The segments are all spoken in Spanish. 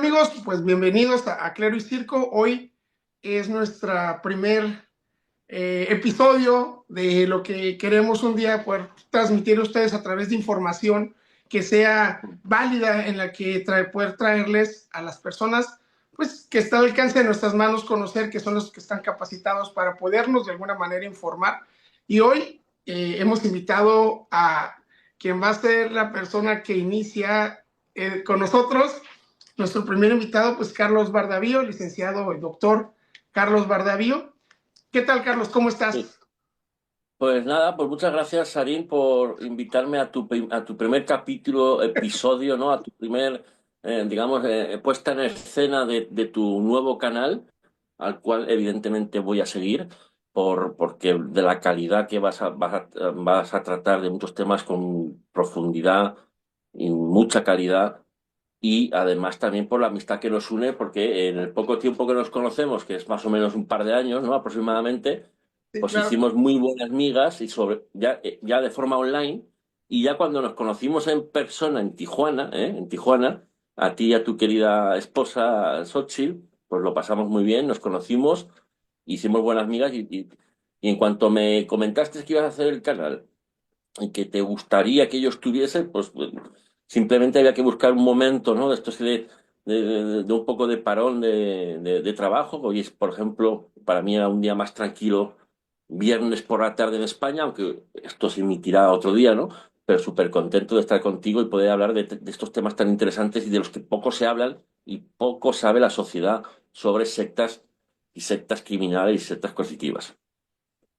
amigos? Pues bienvenidos a Clero y Circo. Hoy es nuestra primer episodio de lo que queremos un día poder transmitir a ustedes a través de información que sea válida, en la que poder traerles a las personas pues que está al alcance de nuestras manos conocer, que son los que están capacitados para podernos de alguna manera informar. Y hoy hemos invitado a quien va a ser la persona que inicia con nosotros. Nuestro primer invitado, pues Carlos Bardavío, licenciado y doctor Carlos Bardavío. ¿Qué tal, Carlos? ¿Cómo Sí. estás? Pues nada, pues muchas gracias, Sarín, por invitarme a tu primer capítulo, episodio, ¿no? A tu primer, digamos, puesta en escena de tu nuevo canal, al cual evidentemente voy a seguir, porque de la calidad que vas a tratar de muchos temas con profundidad y mucha calidad, y además también por la amistad que nos une, porque en el poco tiempo que nos conocemos, que es más o menos un par de años, ¿no? Aproximadamente, Sí, pues claro. hicimos muy buenas migas y ya de forma online, y ya cuando nos conocimos en persona en Tijuana, en Tijuana, a ti y a tu querida esposa Xochitl, pues lo pasamos muy bien, nos conocimos, hicimos buenas migas y en cuanto me comentaste que ibas a hacer el canal y que te gustaría que yo estuviese, pues simplemente había que buscar un momento, ¿no? De estos de un poco de parón de trabajo. Hoy es, por ejemplo, para mí era un día más tranquilo, viernes por la tarde en España, aunque esto se emitirá otro día, ¿no? Pero súper contento de estar contigo y poder hablar de estos temas tan interesantes y de los que poco se hablan y poco sabe la sociedad sobre sectas y sectas criminales y sectas coercitivas.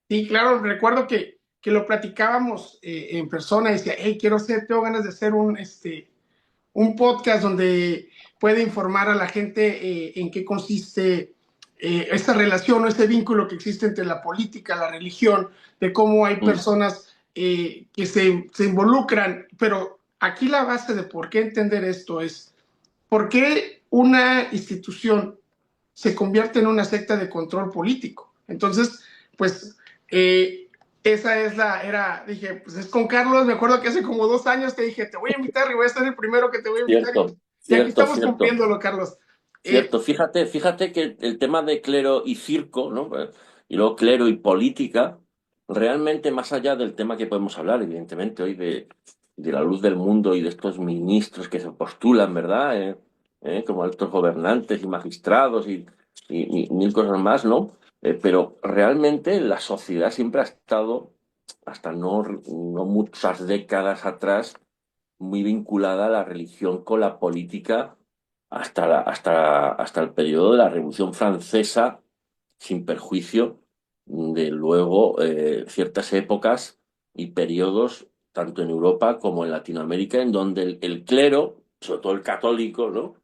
Sí, claro. Recuerdo que lo platicábamos en persona y decía, hey, tengo ganas de hacer un podcast donde puede informar a la gente en qué consiste esta relación o este vínculo que existe entre la política, la religión, de cómo hay Mm, personas que se involucran. Pero aquí la base de por qué entender esto es por qué una institución se convierte en una secta de control político. Entonces, pues, esa es dije, pues es con Carlos. Me acuerdo que hace como 2 años te dije, te voy a invitar y voy a ser el primero que te voy a invitar. cierto, Y aquí cierto, estamos cierto. cumpliéndolo, Carlos. Cierto, fíjate que el tema de clero y circo, ¿no? Y luego clero y política, realmente más allá del tema que podemos hablar, evidentemente, hoy de la luz del mundo y de estos ministros que se postulan, ¿verdad? Como altos gobernantes y magistrados y mil cosas más, ¿no? Pero realmente la sociedad siempre ha estado, hasta no muchas décadas atrás, muy vinculada a la religión con la política hasta el periodo de la Revolución Francesa, sin perjuicio de luego ciertas épocas y periodos, tanto en Europa como en Latinoamérica, en donde el clero, sobre todo el católico, ¿no?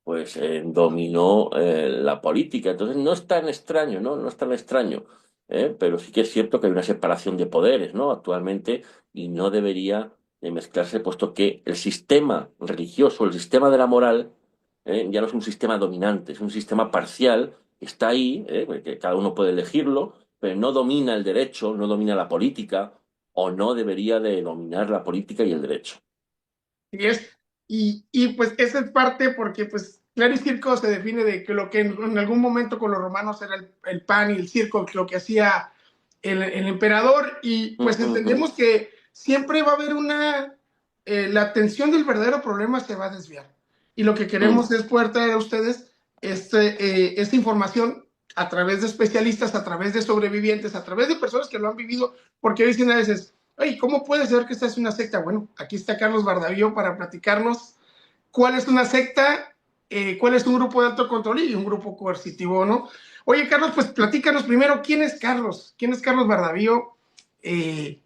Pues dominó la política. Entonces no es tan extraño, ¿no? No es tan extraño. Pero sí que es cierto que hay una separación de poderes, ¿no? Actualmente, y no debería de mezclarse, puesto que el sistema religioso, el sistema de la moral, ya no es un sistema dominante, es un sistema parcial, que está ahí, porque cada uno puede elegirlo, pero no domina el derecho, no domina la política, o no debería de dominar la política y el derecho. Pues esa es parte porque pues claro y circo se define de que lo que en algún momento con los romanos era el pan y el circo, lo que hacía el emperador. Y pues Ujú, entendemos que siempre va a haber la atención del verdadero problema se va a desviar. Y lo que ujú. queremos es poder traer a ustedes esta información a través de especialistas, a través de sobrevivientes, a través de personas que lo han vivido, porque dicen a veces, oye, ¿cómo puede ser que esta es una secta? Bueno, aquí está Carlos Bardavío para platicarnos cuál es una secta, cuál es un grupo de alto control y un grupo coercitivo, ¿no? Oye, Carlos, pues platícanos primero, ¿quién es Carlos? ¿Quién es Carlos Bardavío? Eh,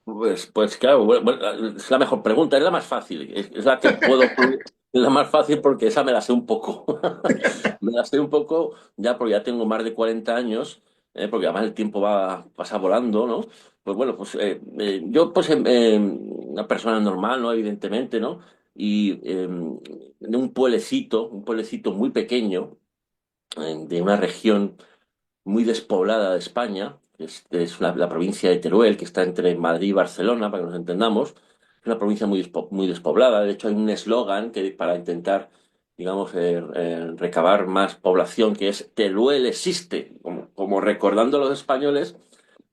Pues claro, bueno, es la mejor pregunta, es la más fácil, es la que es la más fácil porque esa me la sé un poco. Me la sé un poco ya porque ya tengo más de 40 años, porque además el tiempo pasa volando, ¿no? Pues bueno, yo pues una persona normal, ¿no? Evidentemente, ¿no? Y de un pueblecito muy pequeño, de una región muy despoblada de España, la provincia de Teruel, que está entre Madrid y Barcelona, para que nos entendamos. Es una provincia muy despoblada. De hecho, hay un eslogan que para intentar digamos, recabar más población, que es Teruel existe, como recordando a los españoles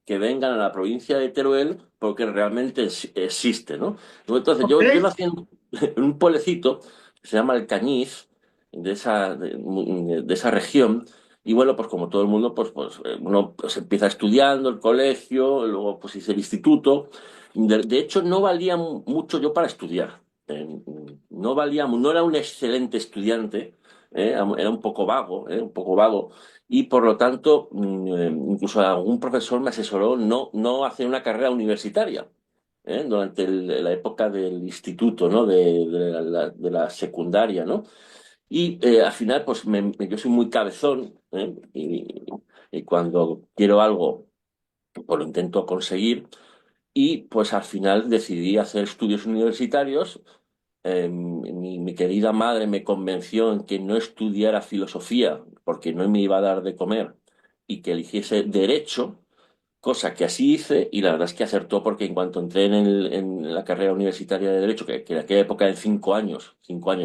que vengan a la provincia de Teruel porque realmente existe, ¿no? Entonces, Ok, yo nací en, en un pueblecito que se llama Alcañiz, de esa región, y bueno, pues como todo el mundo, uno pues empieza estudiando el colegio, luego pues hice el instituto. De hecho, no valía mucho yo para estudiar. No valía, no era un excelente estudiante, era un poco vago, un poco vago y por lo tanto, incluso algún profesor me asesoró no hacer una carrera universitaria, durante la época del instituto, ¿no? De la secundaria, ¿no? Y al final, pues yo soy muy cabezón, y cuando quiero algo, pues lo intento conseguir. Y pues al final decidí hacer estudios universitarios. Mi querida madre me convenció en que no estudiara filosofía porque no me iba a dar de comer y que eligiese derecho, cosa que así hice y la verdad es que acertó porque en cuanto entré en la carrera universitaria de derecho, que en aquella época eran 5 años,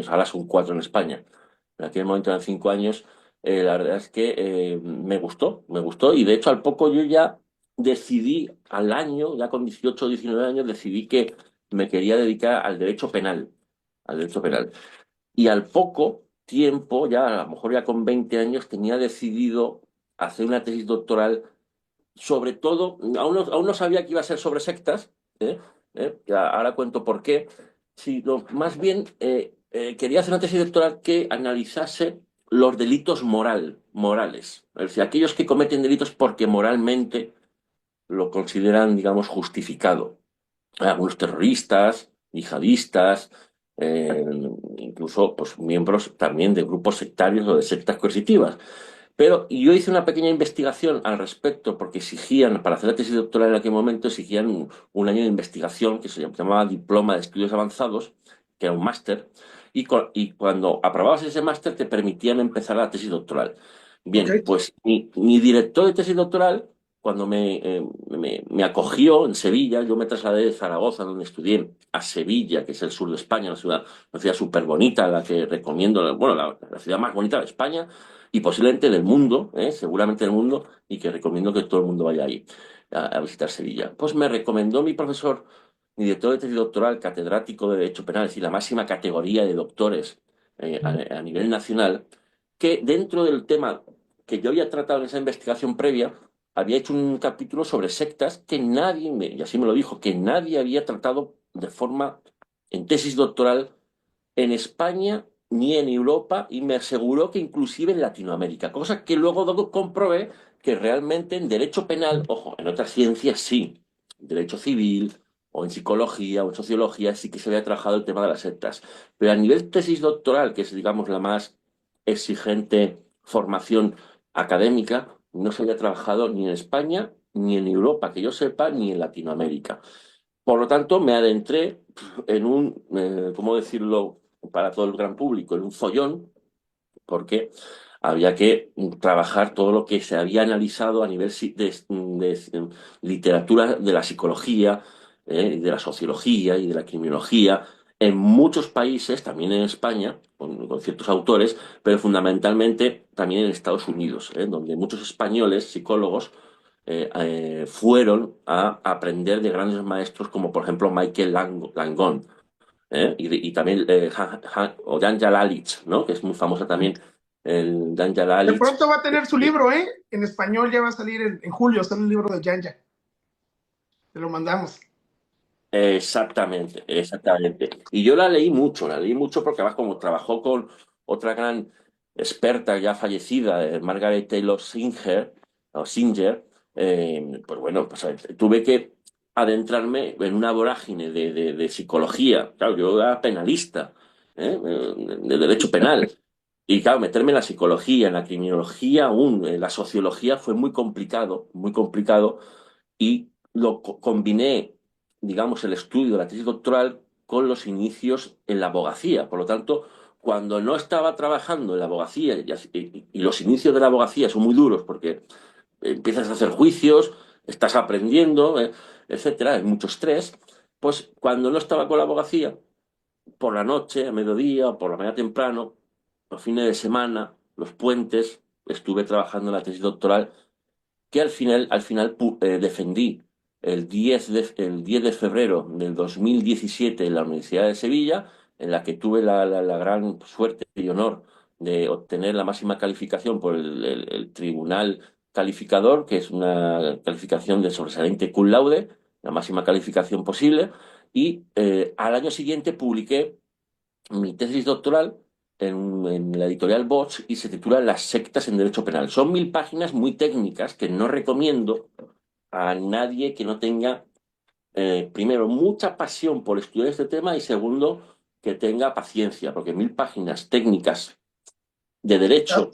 ahora son 4 en España, en aquel momento eran 5 años, la verdad es que me gustó y de hecho al poco yo ya decidí al año, ya con 18 o 19 años, decidí que me quería dedicar al derecho penal. Y al poco tiempo, ya a lo mejor ya con 20 años, tenía decidido hacer una tesis doctoral sobre todo, aún no sabía que iba a ser sobre sectas, ya ahora cuento por qué, sino más bien quería hacer una tesis doctoral que analizase los delitos morales, es decir, aquellos que cometen delitos porque moralmente lo consideran, digamos, justificado. Algunos terroristas, yihadistas, eh, incluso pues, miembros también de grupos sectarios o de sectas coercitivas. Pero yo hice una pequeña investigación al respecto porque exigían, para hacer la tesis doctoral en aquel momento, exigían un año de investigación que se llamaba Diploma de Estudios Avanzados, que era un máster, y cuando aprobabas ese máster te permitían empezar la tesis doctoral. ok. Bien, pues mi director de tesis doctoral, cuando me acogió en Sevilla, yo me trasladé de Zaragoza, donde estudié, a Sevilla, que es el sur de España, una ciudad súper bonita, la que recomiendo, bueno, la ciudad más bonita de España y posiblemente del mundo, seguramente del mundo, y que recomiendo que todo el mundo vaya ahí a visitar Sevilla. Pues me recomendó mi profesor, mi director de tesis doctoral, catedrático de Derecho Penal, es decir, la máxima categoría de doctores a nivel nacional, que dentro del tema que yo había tratado en esa investigación previa, había hecho un capítulo sobre sectas que nadie, y así me lo dijo, que nadie había tratado de forma en tesis doctoral en España ni en Europa y me aseguró que inclusive en Latinoamérica, cosa que luego comprobé que realmente en derecho penal, ojo, en otras ciencias sí, en derecho civil o en psicología o en sociología sí que se había trabajado el tema de las sectas, pero a nivel tesis doctoral, que es digamos la más exigente formación académica, no se había trabajado ni en España ni en Europa, que yo sepa, ni en Latinoamérica. Por lo tanto, me adentré en ¿cómo decirlo para todo el gran público? En un follón, porque había que trabajar todo lo que se había analizado a nivel de literatura de la psicología, y de la sociología y de la criminología, en muchos países, también en España, con ciertos autores, pero fundamentalmente también en Estados Unidos, donde muchos españoles, psicólogos, fueron a aprender de grandes maestros como por ejemplo Michael Langone, y también o Janja Lalich, ¿no? Que es muy famosa también, el Janja De Lalich. pronto va a tener su libro, ¿eh? En español ya va a salir en julio, sale el libro de Yanya. Te lo mandamos. Exactamente, exactamente. Y yo la leí mucho porque además como trabajó con otra gran experta ya fallecida, Margaret Taylor Singer, pues bueno, pues tuve que adentrarme en una vorágine de psicología. Claro, yo era penalista, de derecho penal. Y claro, meterme en la psicología, en la criminología aún, en la sociología fue muy complicado y combiné, digamos, el estudio de la tesis doctoral con los inicios en la abogacía. Por lo tanto, cuando no estaba trabajando en la abogacía, y los inicios de la abogacía son muy duros porque empiezas a hacer juicios, estás aprendiendo, etcétera, hay mucho estrés, pues cuando no estaba con la abogacía, por la noche, a mediodía o por la mañana temprano, los fines de semana, los puentes, estuve trabajando en la tesis doctoral que al final defendí el 10 de febrero del 2017 en la Universidad de Sevilla, en la que tuve la gran suerte y honor de obtener la máxima calificación por el Tribunal Calificador, que es una calificación de sobresaliente cum laude, la máxima calificación posible, y al año siguiente publiqué mi tesis doctoral en la editorial Bosch y se titula Las sectas en derecho penal. Son 1000 páginas muy técnicas que no recomiendo a nadie que no tenga, primero, mucha pasión por estudiar este tema y segundo, que tenga paciencia, porque 1000 páginas técnicas de derecho,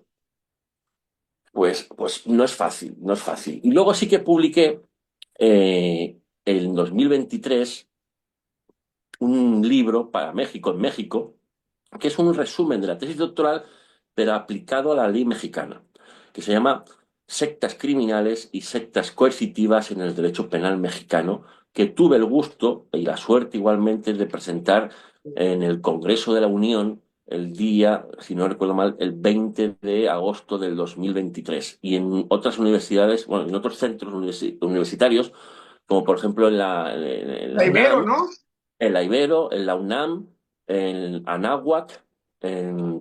pues no es fácil, no es fácil. Y luego sí que publiqué en 2023 un libro para México, en México, que es un resumen de la tesis doctoral, pero aplicado a la ley mexicana, que se llama Sectas criminales y sectas coercitivas en el derecho penal mexicano, que tuve el gusto y la suerte igualmente de presentar en el Congreso de la Unión el día, si no recuerdo mal, el 20 de agosto del 2023. Y en otras universidades, bueno, en otros centros universitarios, como por ejemplo en la La Ibero, UNAM, ¿no? en la Ibero, en la UNAM, en Anáhuac,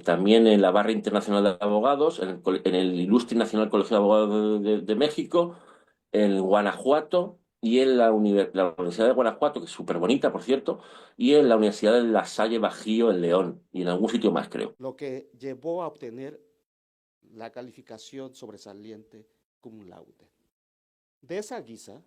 también en la Barra Internacional de Abogados, en el Ilustre Nacional Colegio de Abogados de México, en Guanajuato y en la Universidad de Guanajuato, que es súper bonita, por cierto, y en la Universidad de La Salle Bajío en León, y en algún sitio más, creo. lo que llevó a obtener la calificación sobresaliente cum laude. De esa guisa,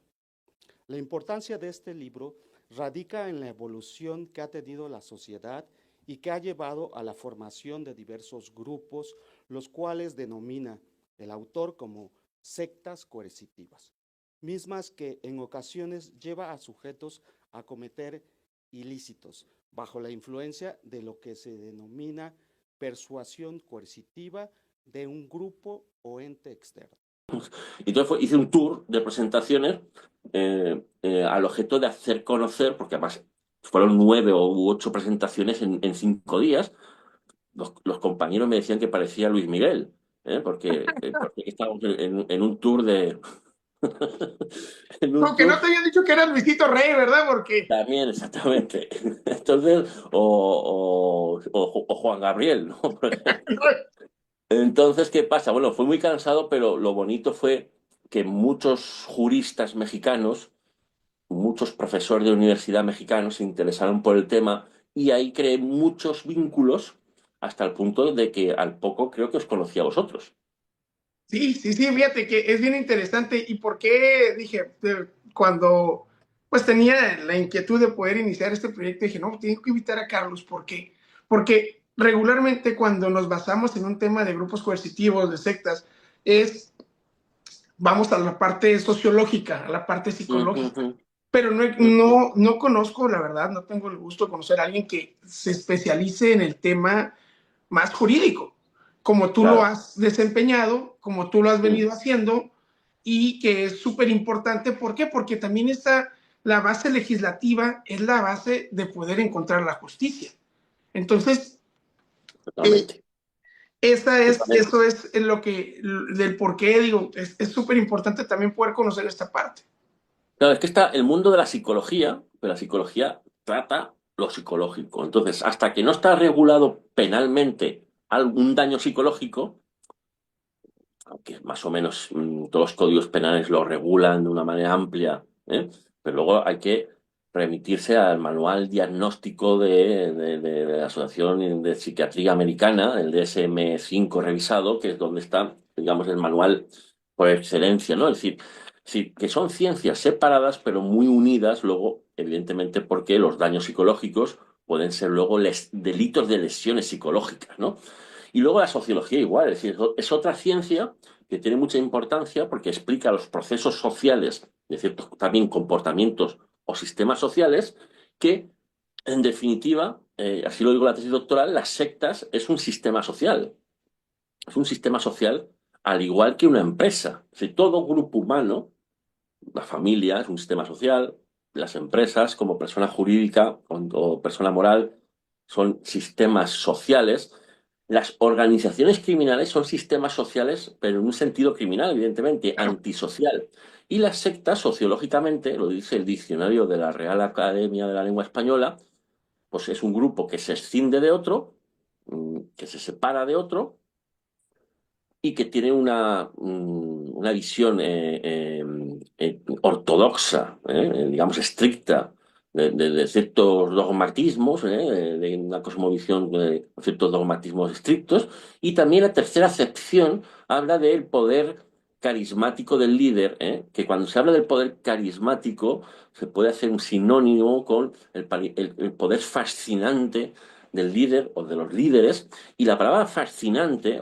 la importancia de este libro radica en la evolución que ha tenido la sociedad y que ha llevado a la formación de diversos grupos, los cuales denomina el autor como sectas coercitivas, mismas que en ocasiones lleva a sujetos a cometer ilícitos bajo la influencia de lo que se denomina persuasión coercitiva de un grupo o ente externo. Y entonces hice un tour de presentaciones al objeto de hacer conocer, porque además fueron 9 u 8 presentaciones en 5 días. Los compañeros me decían que parecía Luis Miguel, porque estábamos en un tour de... en un Aunque no tour te había dicho que era Luisito Rey, ¿verdad? Porque también, exactamente. Entonces, o Juan Gabriel, ¿no? Por ejemplo. Entonces, ¿qué pasa? Bueno, fue muy cansado, pero lo bonito fue que muchos juristas mexicanos, muchos profesores de universidad mexicanos se interesaron por el tema y ahí creé muchos vínculos hasta el punto de que al poco creo que os conocí a vosotros. sí, sí, sí, fíjate que es bien interesante. ¿Y por qué? Dije, cuando pues tenía la inquietud de poder iniciar este proyecto, dije, no, tengo que invitar a Carlos. ¿Por qué? Porque regularmente cuando nos basamos en un tema de grupos coercitivos, de sectas, es, vamos a la parte sociológica, a la parte psicológica. Ujú, Pero no, ujú. no conozco, la verdad, no tengo el gusto de conocer a alguien que se especialice en el tema más jurídico, como tú lo Claro. has desempeñado, como tú lo has Mm. venido haciendo, y que es súper importante. ¿Por qué? Porque también está la base legislativa, es la base de poder encontrar la justicia. Entonces, eh, Totalmente. eso Totalmente. es lo que, del por qué digo, es súper importante también poder conocer esta parte. Claro, es que está el mundo de la psicología, pero la psicología trata lo psicológico. Entonces, hasta que no está regulado penalmente algún daño psicológico, aunque más o menos todos los códigos penales lo regulan de una manera amplia, ¿eh? Pero luego hay que remitirse al manual diagnóstico de la Asociación de Psiquiatría Americana, el DSM-5 revisado, que es donde está, digamos, el manual por excelencia, ¿no? Es decir, sí, que son ciencias separadas, pero muy unidas, luego, evidentemente, porque los daños psicológicos pueden ser luego delitos de lesiones psicológicas, ¿no? Y luego la sociología igual, es decir, es otra ciencia que tiene mucha importancia porque explica los procesos sociales de ciertos también comportamientos o sistemas sociales que, en definitiva, así lo digo en la tesis doctoral, las sectas es un sistema social. Es un sistema social al igual que una empresa. Si todo grupo humano, la familia es un sistema social, las empresas como persona jurídica o persona moral son sistemas sociales Las organizaciones criminales son sistemas sociales, pero en un sentido criminal, evidentemente, Claro. antisocial. Y las sectas, sociológicamente, lo dice el diccionario de la Real Academia de la Lengua Española, pues es un grupo que se escinde de otro, que se separa de otro y que tiene una visión ortodoxa, digamos estricta, de ciertos dogmatismos, de una cosmovisión de ciertos dogmatismos estrictos, y también la tercera acepción habla del poder carismático del líder, que cuando se habla del poder carismático se puede hacer un sinónimo con el poder fascinante del líder o de los líderes, y la palabra fascinante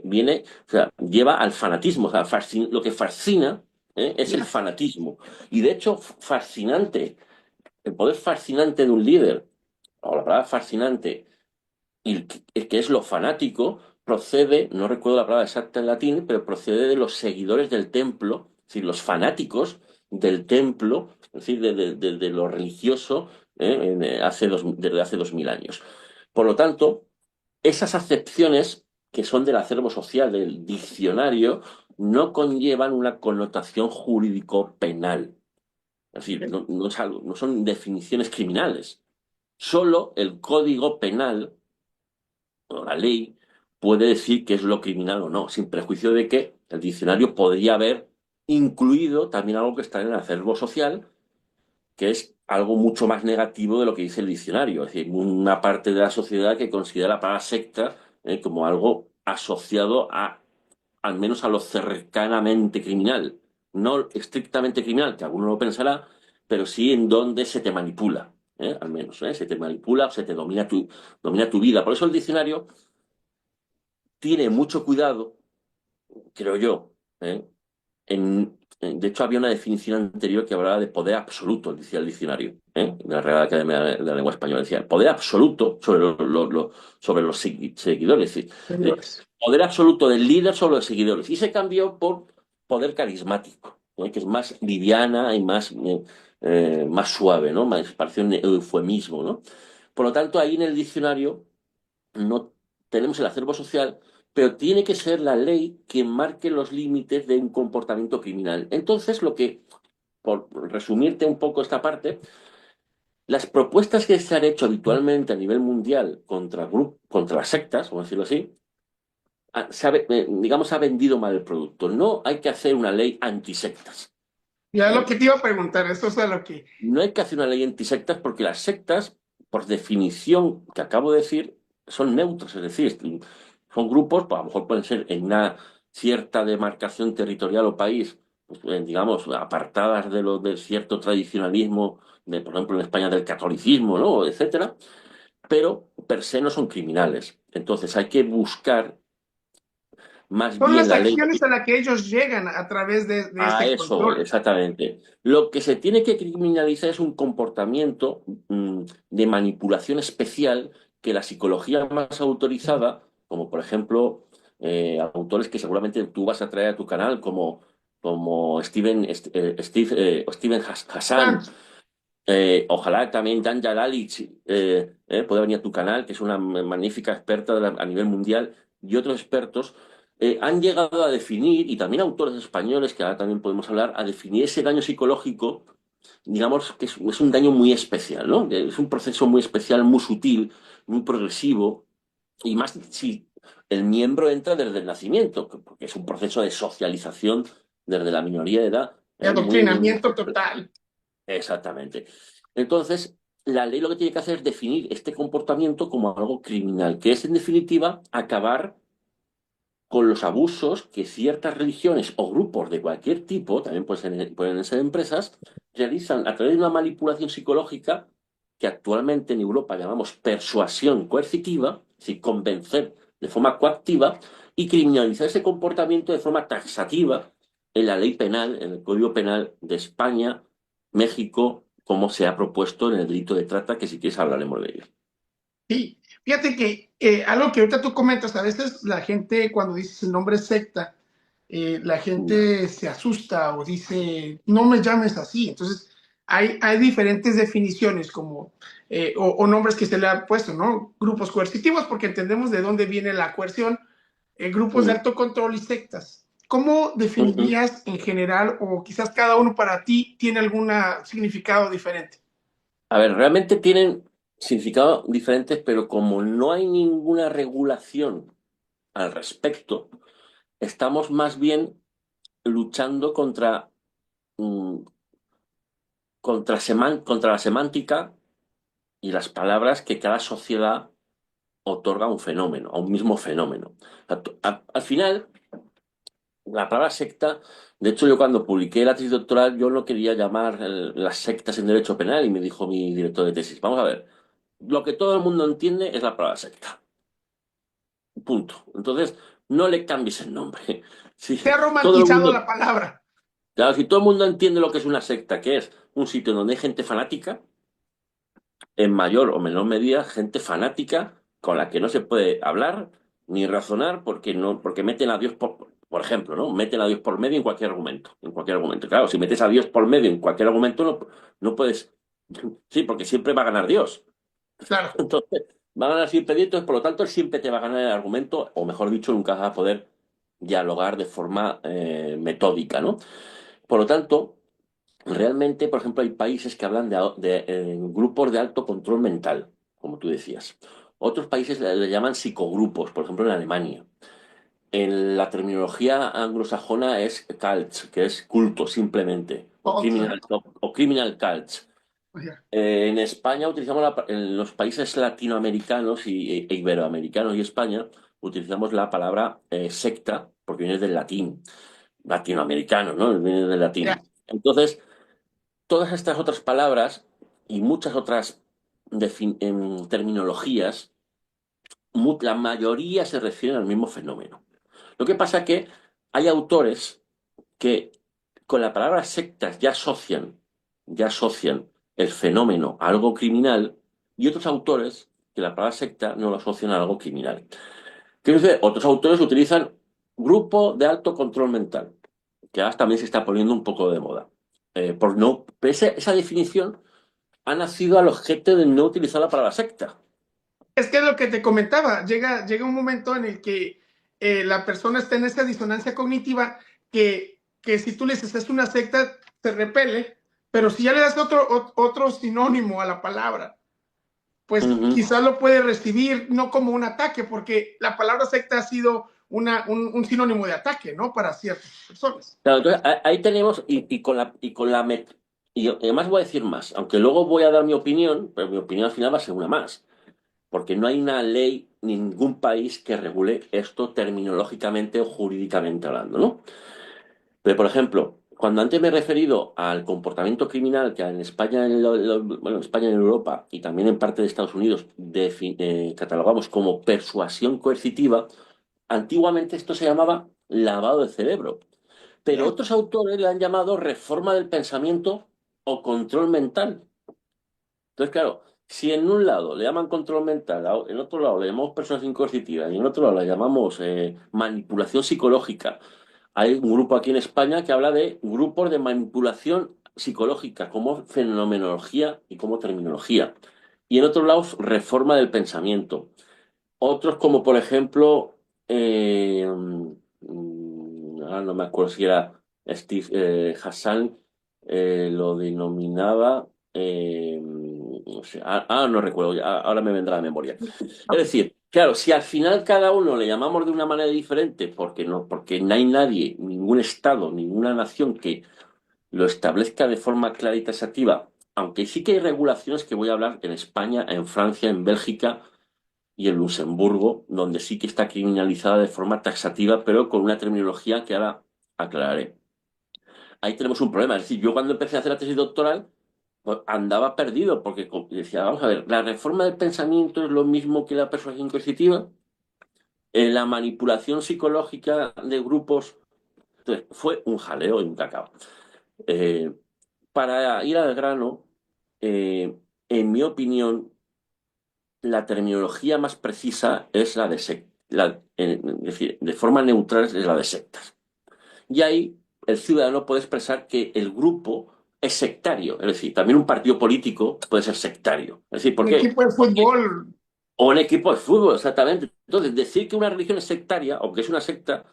viene, o sea, lleva al fanatismo. O sea, lo que fascina es el Ya. fanatismo. Y de hecho, fascinante, el poder fascinante de un líder, o la palabra fascinante, y el que es lo fanático, procede, no recuerdo la palabra exacta en latín, pero procede de los seguidores del templo, es decir, los fanáticos del templo, es decir, de lo religioso, desde hace 2000 años. Por lo tanto, esas acepciones que son del acervo social, del diccionario, no conllevan una connotación jurídico-penal. Es decir, no son definiciones criminales. Solo el código penal o la ley puede decir qué es lo criminal o no, sin prejuicio de que el diccionario podría haber incluido también algo que está en el acervo social, que es algo mucho más negativo de lo que dice el diccionario. Es decir, una parte de la sociedad que considera la palabra secta como algo asociado al menos a lo cercanamente criminal. No estrictamente criminal, que alguno lo pensará, pero sí en donde se te manipula, al menos, se te manipula, se te domina tu vida. Por eso el diccionario tiene mucho cuidado, creo yo, ¿eh? De hecho, había una definición anterior que hablaba de poder absoluto, decía el diccionario, de la Real Academia de la Lengua Española. Decía, poder absoluto sobre, sobre los seguidores. Señores. Poder absoluto del líder sobre los seguidores. Y se cambió por poder carismático, que es más liviana y más suave, ¿no? Más, parece un eufemismo, ¿no? Por lo tanto, ahí en el diccionario no tenemos el acervo social, pero tiene que ser la ley quien marque los límites de un comportamiento criminal. Entonces, por resumirte un poco esta parte, las propuestas que se han hecho habitualmente a nivel mundial contra las sectas, vamos a decirlo así, digamos, ha vendido mal el producto. No hay que hacer una ley antisectas. Ya lo ¿Eh? que te iba a preguntar, esto es a lo que... No hay que hacer una ley antisectas porque las sectas, por definición que acabo de decir, son neutras, es decir, son grupos, pues a lo mejor pueden ser en una cierta demarcación territorial o país, pues, digamos, apartadas de cierto tradicionalismo, por ejemplo, en España del catolicismo, ¿no? Etcétera, pero per se no son criminales. Entonces hay que buscar más Son bien las la ley. acciones a las que ellos llegan a través de A este eso, control. exactamente. Lo que se tiene que criminalizar es un comportamiento de manipulación especial que la psicología más autorizada, como por ejemplo autores que seguramente tú vas a traer a tu canal, como Steven Hassan, Trans. ojalá también Dan Jalalich pueda venir a tu canal, que es una magnífica experta a nivel mundial, y otros expertos, han llegado a definir, y también autores españoles, que ahora también podemos hablar, a definir ese daño psicológico, digamos que es un daño muy especial, ¿no? Es un proceso muy especial, muy sutil, muy progresivo, y más si el miembro entra desde el nacimiento, porque es un proceso de socialización desde la minoría de edad, De muy adoctrinamiento total. exactamente. Entonces, la ley lo que tiene que hacer es definir este comportamiento como algo criminal, que es en definitiva acabar con los abusos que ciertas religiones o grupos de cualquier tipo, también pueden ser empresas, realizan a través de una manipulación psicológica que actualmente en Europa llamamos persuasión coercitiva, es decir, convencer de forma coactiva y criminalizar ese comportamiento de forma taxativa en la ley penal, en el Código Penal de España, México, como se ha propuesto en el delito de trata, que si quieres hablaremos de ello. Sí, fíjate que algo que ahorita tú comentas, a veces la gente cuando dices el nombre secta, la gente se asusta o dice, no me llames así. Entonces, hay diferentes definiciones como, o nombres que se le han puesto, ¿no? Grupos coercitivos, porque entendemos de dónde viene la coerción, grupos de Mm, alto control y sectas. ¿Cómo mm. definirías en general, o quizás cada uno para ti tiene algún significado diferente? A ver, realmente tienen significados diferentes, pero como no hay ninguna regulación al respecto, estamos más bien luchando mm, contra la semántica y las palabras que cada sociedad otorga a un fenómeno, a un mismo fenómeno. Al final, la palabra secta, de hecho yo cuando publiqué la tesis doctoral, yo no quería llamar las sectas en derecho penal y me dijo mi director de tesis, vamos a ver, lo que todo el mundo entiende es la palabra secta. Punto. Entonces, no le cambies el nombre. Si Se ha todo el romantizado mundo, la palabra. claro, si todo el mundo entiende lo que es una secta, que es un sitio donde hay gente fanática, en mayor o menor medida, gente fanática con la que no se puede hablar ni razonar porque no, porque meten a Dios por ejemplo, ¿no? Meten a Dios por medio en cualquier argumento. En cualquier argumento. Claro, si metes a Dios por medio en cualquier argumento, no puedes. Sí, porque siempre va a ganar Dios. Claro. Entonces, va a ganar siempre Dios, entonces, por lo tanto, él siempre te va a ganar el argumento, o mejor dicho, nunca vas a poder dialogar de forma metódica, ¿no? Por lo tanto, realmente, por ejemplo, hay países que hablan de grupos de alto control mental, como tú decías. Otros países le llaman psicogrupos, por ejemplo, en Alemania. En la terminología anglosajona es cult, que es culto simplemente, Otra. o criminal cults. En España utilizamos en los países latinoamericanos e iberoamericanos y España utilizamos la palabra secta porque viene del latín, latinoamericano, ¿no? Viene del Ya. latín. Entonces, todas estas otras palabras y muchas otras terminologías, la mayoría se refieren al mismo fenómeno. Lo que pasa es que hay autores que con la palabra sectas ya asocian el fenómeno a algo criminal y otros autores que la palabra secta no lo asocian a algo criminal. Quiero decir, otros autores utilizan grupo de alto control mental, que ahora también se está poniendo un poco de moda. Por no, esa definición ha nacido al objeto de no utilizar la palabra secta. Es que es lo que te comentaba, llega un momento en el que la persona está en esa disonancia cognitiva que si tú le dices es una secta, se repele, pero si ya le das otro sinónimo a la palabra, pues Ujú. quizás lo puede recibir no como un ataque, porque la palabra secta ha sido un sinónimo de ataque, ¿no? Para ciertas personas. Claro, entonces ahí tenemos, y además voy a decir más, aunque luego voy a dar mi opinión, pero mi opinión al final va a ser una más, porque no hay una ley, ningún país que regule esto terminológicamente o jurídicamente hablando, ¿no? Pero, por ejemplo, cuando antes me he referido al comportamiento criminal que en España, bueno, en España, en Europa y también en parte de Estados Unidos catalogamos como persuasión coercitiva, antiguamente esto se llamaba lavado de cerebro. Pero Ya. otros autores le han llamado reforma del pensamiento o control mental. Entonces, claro, si en un lado le llaman control mental, en otro lado le llamamos persuasión coercitiva y en otro lado le llamamos manipulación psicológica, hay un grupo aquí en España que habla de grupos de manipulación psicológica como fenomenología y como terminología. Y en otros lados, reforma del pensamiento. Otros como, por ejemplo, ahora no me acuerdo si era Steve Hassan, lo denominaba, no sé, no recuerdo, ahora me vendrá a la memoria. Es decir, claro, si al final cada uno le llamamos de una manera diferente, porque no hay nadie, ningún estado, ninguna nación que lo establezca de forma clara y taxativa, aunque sí que hay regulaciones que voy a hablar en España, en Francia, en Bélgica y en Luxemburgo, donde sí que está criminalizada de forma taxativa, pero con una terminología que ahora aclararé. Ahí tenemos un problema. Es decir, yo cuando empecé a hacer la tesis doctoral, pues andaba perdido, porque decía, vamos a ver, la reforma del pensamiento es lo mismo que la persuasión coercitiva, la manipulación psicológica de grupos. Entonces, fue un jaleo y un cacao. Eh, para ir al grano, en mi opinión, la terminología más precisa es la de sectas, es decir, de forma neutral es la de sectas. Y ahí el ciudadano puede expresar que el grupo es sectario. Es decir, también un partido político puede ser sectario. Es decir, ¿por Un qué? equipo de Porque fútbol. o un equipo de fútbol, exactamente. Entonces, decir que una religión es sectaria o que es una secta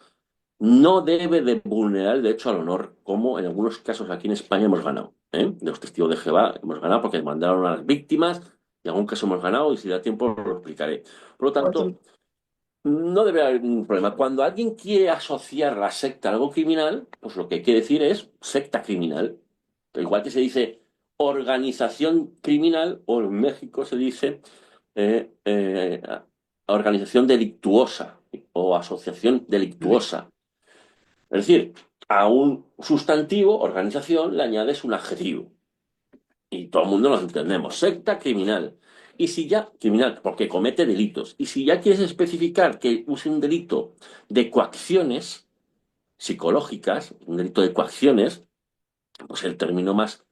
no debe de vulnerar el derecho al honor, como en algunos casos aquí en España hemos ganado. ¿Eh? De los testigos de Jehová hemos ganado porque mandaron a las víctimas, y en algún caso hemos ganado y si da tiempo lo explicaré. Por lo Pues, tanto, no debe haber ningún problema. Cuando alguien quiere asociar la secta a algo criminal, pues lo que hay que decir es secta criminal. Pero igual que se dice organización criminal, o en México se dice eh, eh, organización delictuosa o asociación delictuosa. Es decir, a un sustantivo, organización, le añades un adjetivo. Y todo el mundo lo entendemos. Secta criminal. Y si ya, criminal, porque comete delitos. Y si ya quieres especificar que use un delito de coacciones psicológicas, un delito de coacciones, pues el término más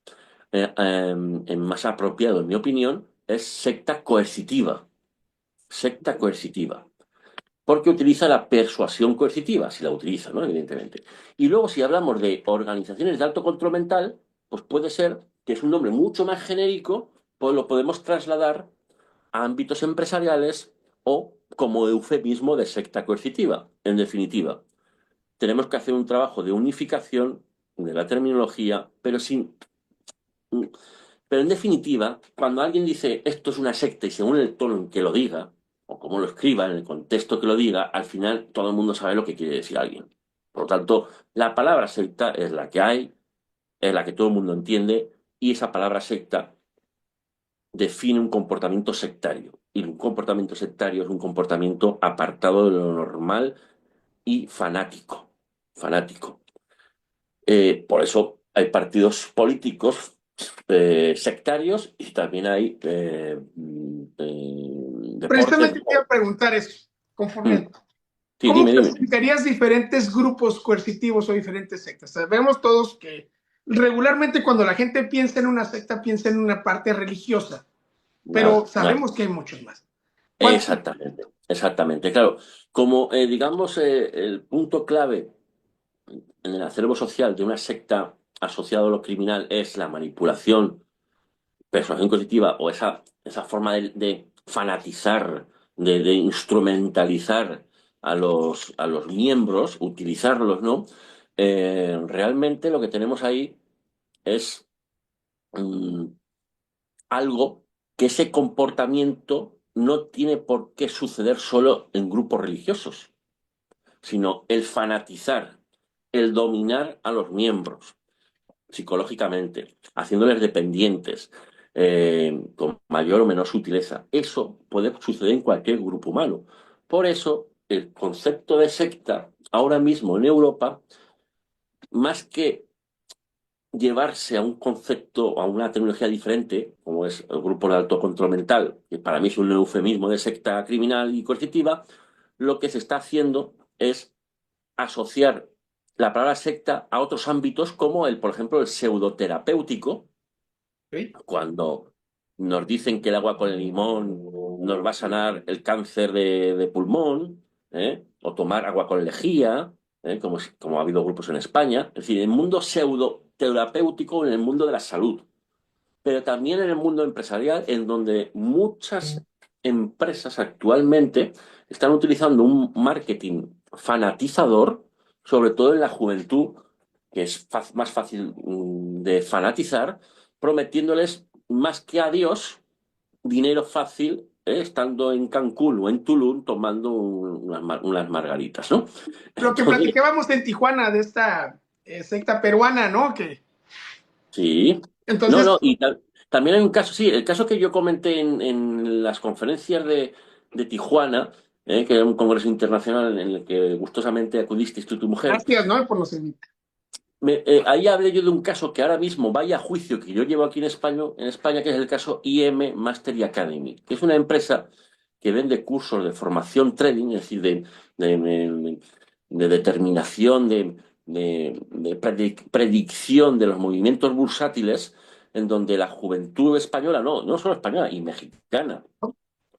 apropiado, en mi opinión, es secta coercitiva. Secta coercitiva. Porque utiliza la persuasión coercitiva, si la utiliza, ¿no? Evidentemente. Y luego, si hablamos de organizaciones de alto control mental, pues puede ser que es un nombre mucho más genérico, pues lo podemos trasladar a ámbitos empresariales o como eufemismo de secta coercitiva. En definitiva, tenemos que hacer un trabajo de unificación de la terminología, pero en definitiva, cuando alguien dice esto es una secta y según el tono en que lo diga, o cómo lo escriba, en el contexto que lo diga, al final todo el mundo sabe lo que quiere decir alguien. Por lo tanto, la palabra secta es la que hay, es la que todo el mundo entiende, y esa palabra secta define un comportamiento sectario. Y un comportamiento sectario es un comportamiento apartado de lo normal y fanático. Fanático. Por eso hay partidos políticos sectarios y también hay deportes. precisamente te iba a preguntar eso, Mm. conforme. Sí, ¿Cómo dime. clasificarías diferentes grupos coercitivos o diferentes sectas? Sabemos todos que regularmente cuando la gente piensa en una secta, piensa en una parte religiosa, pero Nada, nada. sabemos que hay muchos más. ¿Cuál? Exactamente, exactamente. Claro, como digamos el punto clave en el acervo social de una secta asociada a lo criminal es la manipulación, persuasión cognitiva o esa forma de fanatizar, de instrumentalizar a los miembros, utilizarlos, ¿no? Realmente lo que tenemos ahí es mm, algo que ese comportamiento no tiene por qué suceder solo en grupos religiosos, sino el fanatizar, el dominar a los miembros psicológicamente, haciéndoles dependientes, con mayor o menor sutileza. Eso puede suceder en cualquier grupo humano. Por eso, el concepto de secta, ahora mismo en Europa, más que llevarse a un concepto, a una tecnología diferente, como es el grupo de alto control mental, que para mí es un eufemismo de secta criminal y coercitiva, lo que se está haciendo es asociar la palabra secta a otros ámbitos como por ejemplo, el pseudoterapéutico, ¿Sí? cuando nos dicen que el agua con el limón nos va a sanar el cáncer de pulmón, o tomar agua con lejía, como ha habido grupos en España. Es decir, el mundo pseudo terapéutico en el mundo de la salud, pero también en el mundo empresarial, en donde muchas empresas actualmente están utilizando un marketing fanatizador, sobre todo en la juventud, que es más fácil de fanatizar, prometiéndoles más que a Dios dinero fácil, estando en Cancún o en Tulum tomando unas margaritas, ¿no? Lo que Entonces, platicábamos en Tijuana de esta secta peruana, ¿no? Que sí. No, entonces, no, también hay un caso, sí, el caso que yo comenté en las conferencias de Tijuana, que era un congreso internacional en el que gustosamente acudiste tú y tu mujer. gracias, ¿no? Por los invitar. Ahí hablé yo de un caso que ahora mismo vaya a juicio que yo llevo aquí en España, que es el caso IM Mastery Academy, que es una empresa que vende cursos de formación trading, es decir, de determinación, de predicción de los movimientos bursátiles, en donde la juventud española, no solo española, y mexicana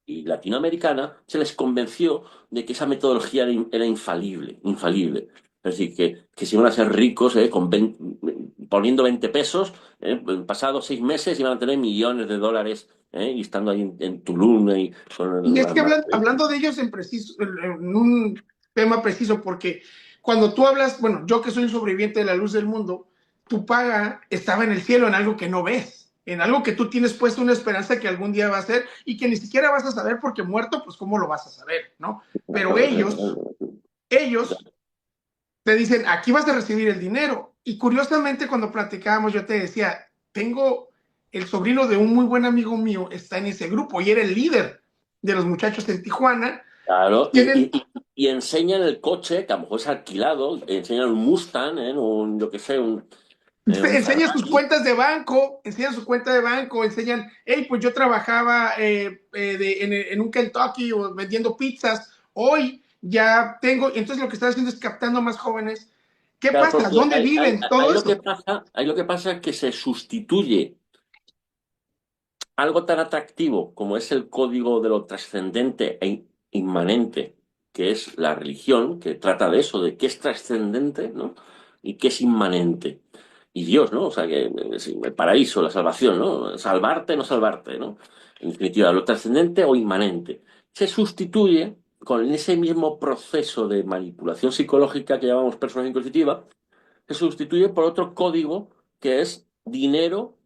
y latinoamericana, se les convenció de que esa metodología era infalible, infalible. Es decir, que si van a ser ricos, poniendo 20 pesos, pasados 6 meses iban a tener millones de dólares, y estando ahí en Tulum, y Y con es que las hablando de ellos en un tema preciso, porque cuando tú hablas, bueno, yo que soy un sobreviviente de la luz del mundo, tu paga estaba en el cielo, en algo que no ves, en algo que tú tienes puesto una esperanza que algún día va a ser y que ni siquiera vas a saber porque muerto, pues cómo lo vas a saber, ¿no? Pero ellos te dicen, aquí vas a recibir el dinero. Y curiosamente, cuando platicábamos, yo te decía, tengo el sobrino de un muy buen amigo mío, está en ese grupo y era el líder de los muchachos en Tijuana. Claro, Tienen, y enseñan el coche, que a lo mejor es alquilado, enseñan un Mustang, yo qué sé, un enseñan sus Ferrari. cuentas de banco, enseñan su cuenta de banco, enseñan, hey, pues yo trabajaba en un Kentucky o vendiendo pizzas, hoy ya tengo, entonces lo que están haciendo es captando más jóvenes. ¿Qué Claro, pasa? porque ¿Dónde viven? Todo eso. ahí lo que pasa es que se sustituye algo tan atractivo como es el código de lo trascendente e inmanente, que es la religión, que trata de eso, de qué es trascendente, ¿no? Y qué es inmanente. Y Dios, ¿no? O sea, que es el paraíso, la salvación, ¿no? Salvarte, no salvarte, ¿no? En definitiva, lo trascendente o inmanente. Se sustituye con ese mismo proceso de manipulación psicológica que llamamos persuasión coercitiva, se sustituye por otro código que es dinero,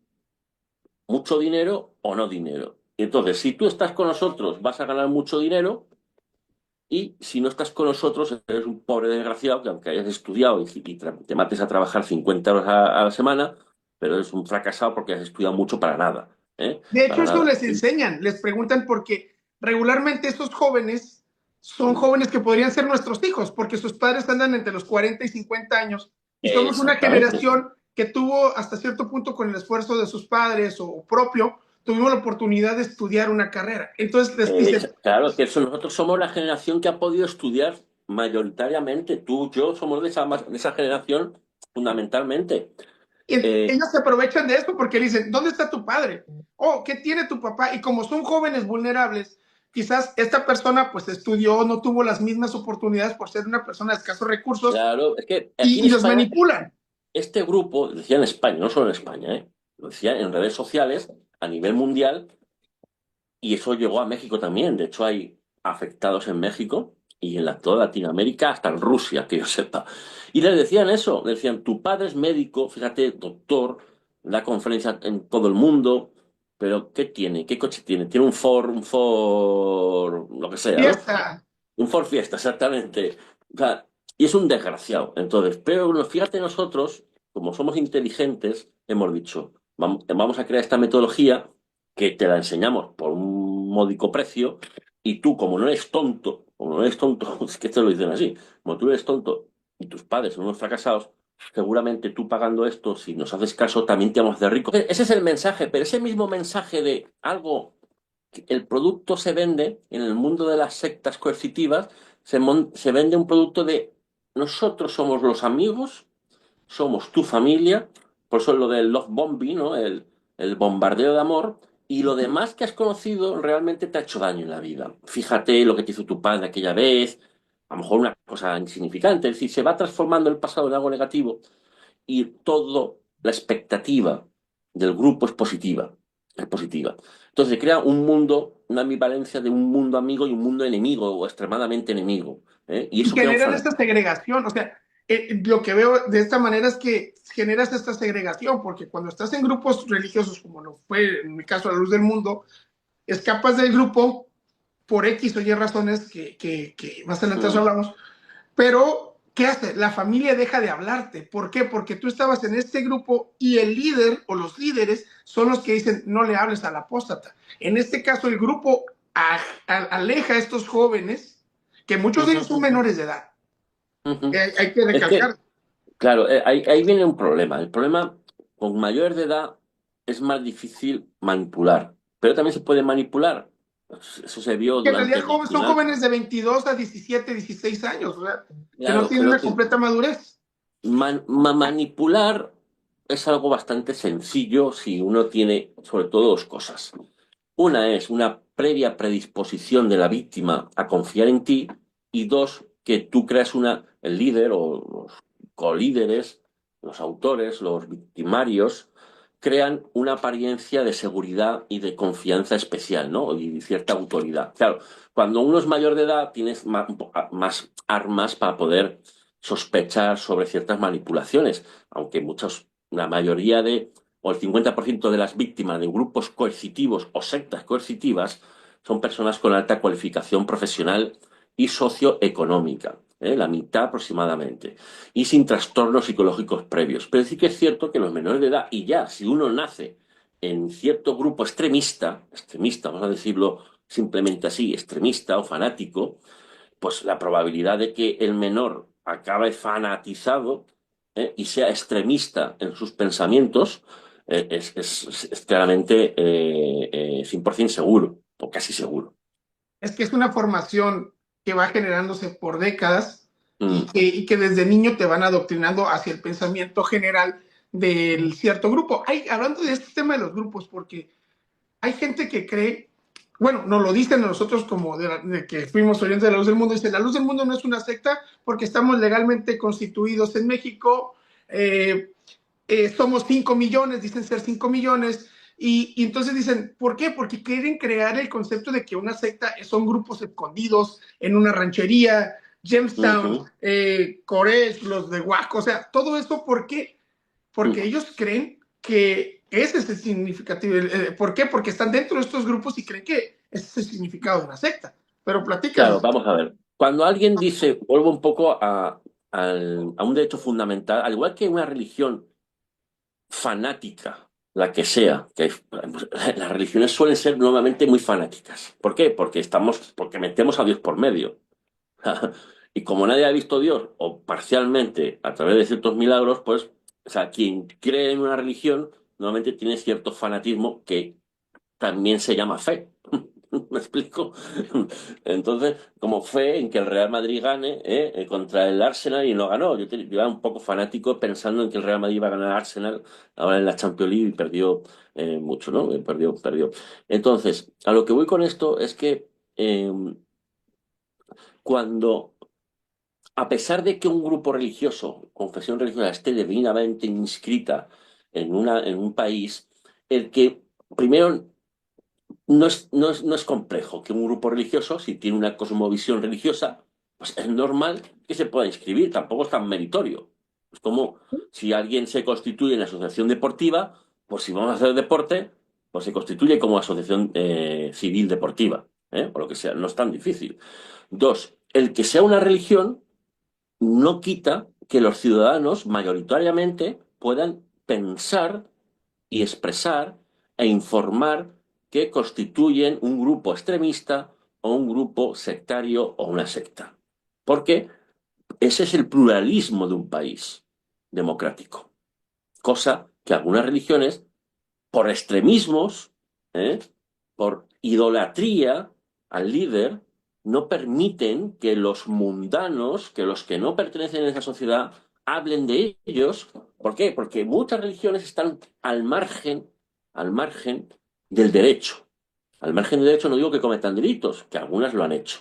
mucho dinero o no dinero. Y entonces, si tú estás con nosotros, vas a ganar mucho dinero, y si no estás con nosotros, eres un pobre desgraciado que aunque hayas estudiado y te mates a trabajar 50 horas a la semana, pero eres un fracasado porque has estudiado mucho para nada. ¿Eh? De hecho, Para eso nada. les enseñan, les preguntan porque regularmente estos jóvenes son jóvenes que podrían ser nuestros hijos, porque sus padres andan entre los 40 y 50 años y somos una Exactamente. generación que tuvo hasta cierto punto con el esfuerzo de sus padres o propio, tuvimos la oportunidad de estudiar una carrera. Entonces les dicen, Claro, que nosotros somos la generación que ha podido estudiar mayoritariamente. Tú, yo, somos de esa generación fundamentalmente. y Eh, ellos se aprovechan de esto porque dicen, ¿dónde está tu padre? Oh, ¿qué tiene tu papá? Y como son jóvenes vulnerables, quizás esta persona pues estudió, no tuvo las mismas oportunidades por ser una persona de escasos recursos claro, es que aquí en y los España manipulan. este grupo, decía en España, no solo en España, lo decía en redes sociales a nivel mundial, y eso llegó a México también. De hecho, hay afectados en México y en toda Latinoamérica, hasta en Rusia, que yo sepa. Y les decían eso, le decían, tu padre es médico, fíjate, doctor, da conferencias en todo el mundo, pero ¿qué tiene? ¿Qué coche tiene? Tiene un Ford, lo que sea, ¿no? Fiesta. Un Ford Fiesta, exactamente. O sea, y es un desgraciado. Entonces, pero fíjate nosotros, como somos inteligentes, hemos dicho, vamos a crear esta metodología que te la enseñamos por un módico precio, y tú, como no eres tonto, es que te lo dicen así, como tú eres tonto y tus padres son unos fracasados, seguramente tú pagando esto, si nos haces caso, también te vamos a hacer rico. Ese es el mensaje, pero ese mismo mensaje de algo, el producto se vende en el mundo de las sectas coercitivas, se vende un producto de nosotros somos los amigos, somos tu familia, por eso lo del love bombing, ¿no? El bombardeo de amor, y lo demás que has conocido realmente te ha hecho daño en la vida. Fíjate lo que te hizo tu padre aquella vez, a lo mejor una cosa insignificante, es decir, se va transformando el pasado en algo negativo, y todo la expectativa del grupo es positiva. Entonces se crea un mundo, una ambivalencia de un mundo amigo y un mundo enemigo o extremadamente enemigo. Y Y eso crea un generan esta fanatismo. segregación. O sea, lo que veo de esta manera es que generas esta segregación, porque cuando estás en grupos religiosos, como lo fue en mi caso la luz del mundo, escapas del grupo por X o Y razones que más adelante hablamos, pero ¿qué hace? La familia deja de hablarte. ¿Por qué? Porque tú estabas en este grupo y el líder o los líderes son los que dicen no le hables al apóstata. En este caso, el grupo aleja a estos jóvenes, que muchos de ellos son menores de edad. Hay que Es que, recalcar. claro, ahí viene un problema. El problema, con mayores de edad es más difícil manipular, pero también se puede manipular. Eso se vio Que en durante realidad el son nacional. jóvenes de 22 a 17, 16 años, o sea, que no Claro, tienen pero una completa madurez. manipular es algo bastante sencillo si uno tiene sobre todo dos cosas. Una es una previa predisposición de la víctima a confiar en ti, y dos, que tú creas el líder o los colíderes, los autores, los victimarios, crean una apariencia de seguridad y de confianza especial, ¿no? Y cierta autoridad. Claro, cuando uno es mayor de edad, tienes más armas para poder sospechar sobre ciertas manipulaciones, aunque la mayoría o el 50% de las víctimas de grupos coercitivos o sectas coercitivas son personas con alta cualificación profesional y socioeconómica, la mitad aproximadamente, y sin trastornos psicológicos previos. Pero sí que es cierto que los menores de edad, y ya si uno nace en cierto grupo extremista, vamos a decirlo simplemente así, extremista o fanático, pues la probabilidad de que el menor acabe fanatizado y sea extremista en sus pensamientos es claramente 100% seguro, o casi seguro. Es que es una formación que va generándose por décadas Mm. y que desde niño te van adoctrinando hacia el pensamiento general del cierto grupo. Hablando de este tema de los grupos, porque hay gente que cree, bueno, nos lo dicen a nosotros como de que fuimos oyentes de la Luz del Mundo, dicen, la Luz del Mundo no es una secta porque estamos legalmente constituidos en México, eh, somos 5 millones, dicen ser 5 millones, y entonces dicen, ¿por qué? Porque quieren crear el concepto de que una secta son grupos escondidos en una ranchería, Jamestown, Ujú. Koresh, los de Waco, o sea, todo esto, ¿por qué? Porque ellos creen que ese es el significativo. ¿Por qué? Porque están dentro de estos grupos y creen que ese es el significado de una secta. Pero Claro, platícanos. vamos a ver. Cuando alguien dice, vuelvo un poco a un derecho fundamental, al igual que una religión fanática, la que sea, las religiones suelen ser nuevamente muy fanáticas. ¿Por qué? Porque metemos a Dios por medio. Y como nadie ha visto a Dios, o parcialmente a través de ciertos milagros, pues, o sea, quien cree en una religión normalmente tiene cierto fanatismo que también se llama fe. ¿Me explico? Entonces, como fe en que el Real Madrid gane contra el Arsenal y no ganó. Yo era un poco fanático pensando en que el Real Madrid iba a ganar al Arsenal ahora en la Champions League y perdió mucho, ¿no? Perdió. Entonces, a lo que voy con esto es que eh, cuando, a pesar de que un grupo religioso, confesión religiosa, esté debidamente inscrita en un país, el que primero no es complejo que un grupo religioso, si tiene una cosmovisión religiosa, pues es normal que se pueda inscribir, tampoco es tan meritorio. Es como si alguien se constituye en asociación deportiva, pues si vamos a hacer deporte, pues se constituye como asociación civil deportiva, o lo que sea, no es tan difícil. Dos, el que sea una religión no quita que los ciudadanos mayoritariamente puedan pensar y expresar e informar que constituyen un grupo extremista o un grupo sectario o una secta. Porque ese es el pluralismo de un país democrático. Cosa que algunas religiones, por extremismos, ¿eh? por idolatría al líder, no permiten que los mundanos, que los que no pertenecen a esa sociedad, hablen de ellos. ¿Por qué? Porque muchas religiones están al margen del derecho. Al margen del derecho no digo que cometan delitos, que algunas lo han hecho.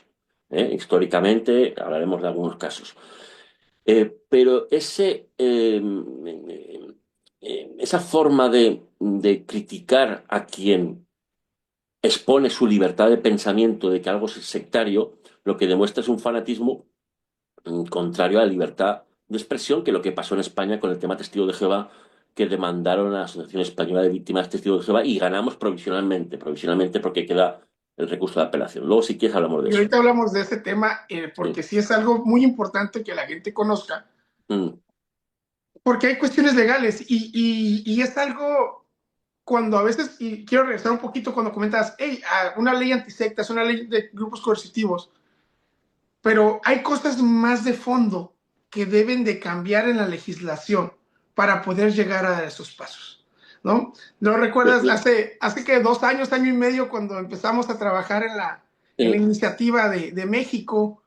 Históricamente hablaremos de algunos casos. Pero esa forma de criticar a quien expone su libertad de pensamiento de que algo es sectario, lo que demuestra es un fanatismo contrario a la libertad de expresión, que lo que pasó en España con el tema Testigo de Jehová, que demandaron a la Asociación Española de Víctimas de Testigos de Jehová y ganamos provisionalmente porque queda el recurso de apelación. Luego, si quieres, hablamos de Y eso. ahorita hablamos de ese tema Sí. porque sí es algo muy importante que la gente conozca, Mm. porque hay cuestiones legales y es algo cuando a veces, y quiero regresar un poquito cuando comentas, hey, una ley antisectas, una ley de grupos coercitivos, pero hay cosas más de fondo que deben de cambiar en la legislación para poder llegar a esos pasos, ¿no? ¿No recuerdas hace que 2 años, año y medio, cuando empezamos a trabajar en la Sí, iniciativa de México?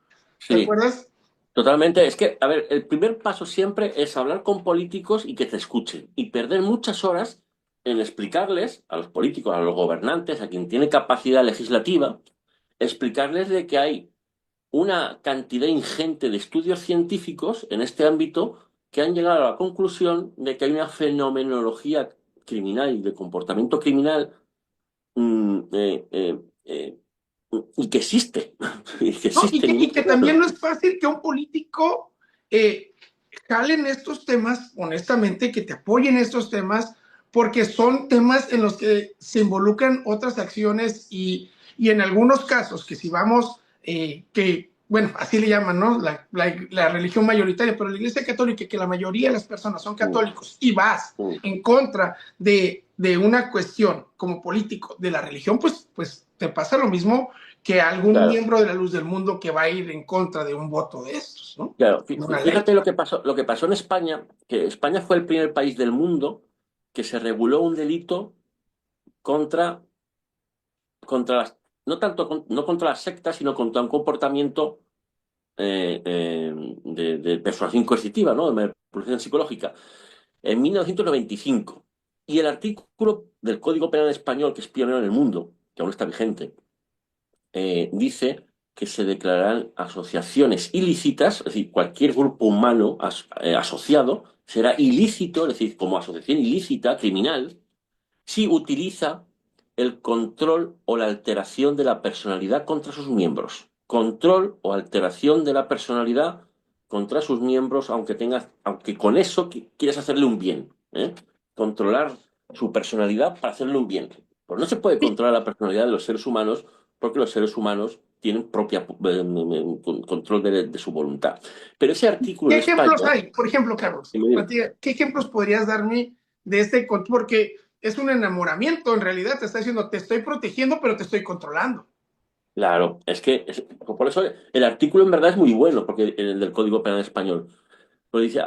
¿Te sí. acuerdas? Totalmente. Es que, a ver, el primer paso siempre es hablar con políticos y que te escuchen. Y perder muchas horas en explicarles a los políticos, a los gobernantes, a quien tiene capacidad legislativa, explicarles de que hay una cantidad ingente de estudios científicos en este ámbito que han llegado a la conclusión de que hay una fenomenología criminal y de comportamiento criminal mm, eh, eh, eh, y que existe, y que ¿no? existe. Y que también no es fácil que un político jale en estos temas, honestamente, que te apoyen estos temas, porque son temas en los que se involucran otras acciones y en algunos casos, que si vamos, que, bueno, así le llaman, ¿no? La religión mayoritaria, pero la Iglesia Católica, que la mayoría de las personas son católicos y vas en contra de una cuestión como político de la religión, pues te pasa lo mismo que algún Claro, miembro de la luz del mundo que va a ir en contra de un voto de estos, ¿no? claro. Una ley. Fíjate lo que pasó en España, que España fue el primer país del mundo que se reguló un delito contra, contra las, no tanto no contra las sectas, sino contra un comportamiento de persuasión coercitiva, ¿no? De manipulación psicológica, en 1995. Y el artículo del Código Penal español, que es pionero en el mundo, que aún está vigente, dice que se declararán asociaciones ilícitas, es decir, cualquier grupo humano asociado será ilícito, es decir, como asociación ilícita, criminal, si utiliza el control o la alteración de la personalidad contra sus miembros. Control o alteración de la personalidad contra sus miembros, aunque con eso quieras hacerle un bien, ¿eh? Controlar su personalidad para hacerle un bien. Pues no se puede controlar la personalidad de los seres humanos porque los seres humanos tienen propia control de su voluntad. Pero ese artículo ¿Qué en España, ejemplos hay? Por ejemplo, Carlos, ¿qué ejemplos podrías darme de este control? Porque es un enamoramiento, en realidad te está diciendo, te estoy protegiendo, pero te estoy controlando. claro, por eso el artículo en verdad es muy bueno, porque el del Código Penal español. Pero dice,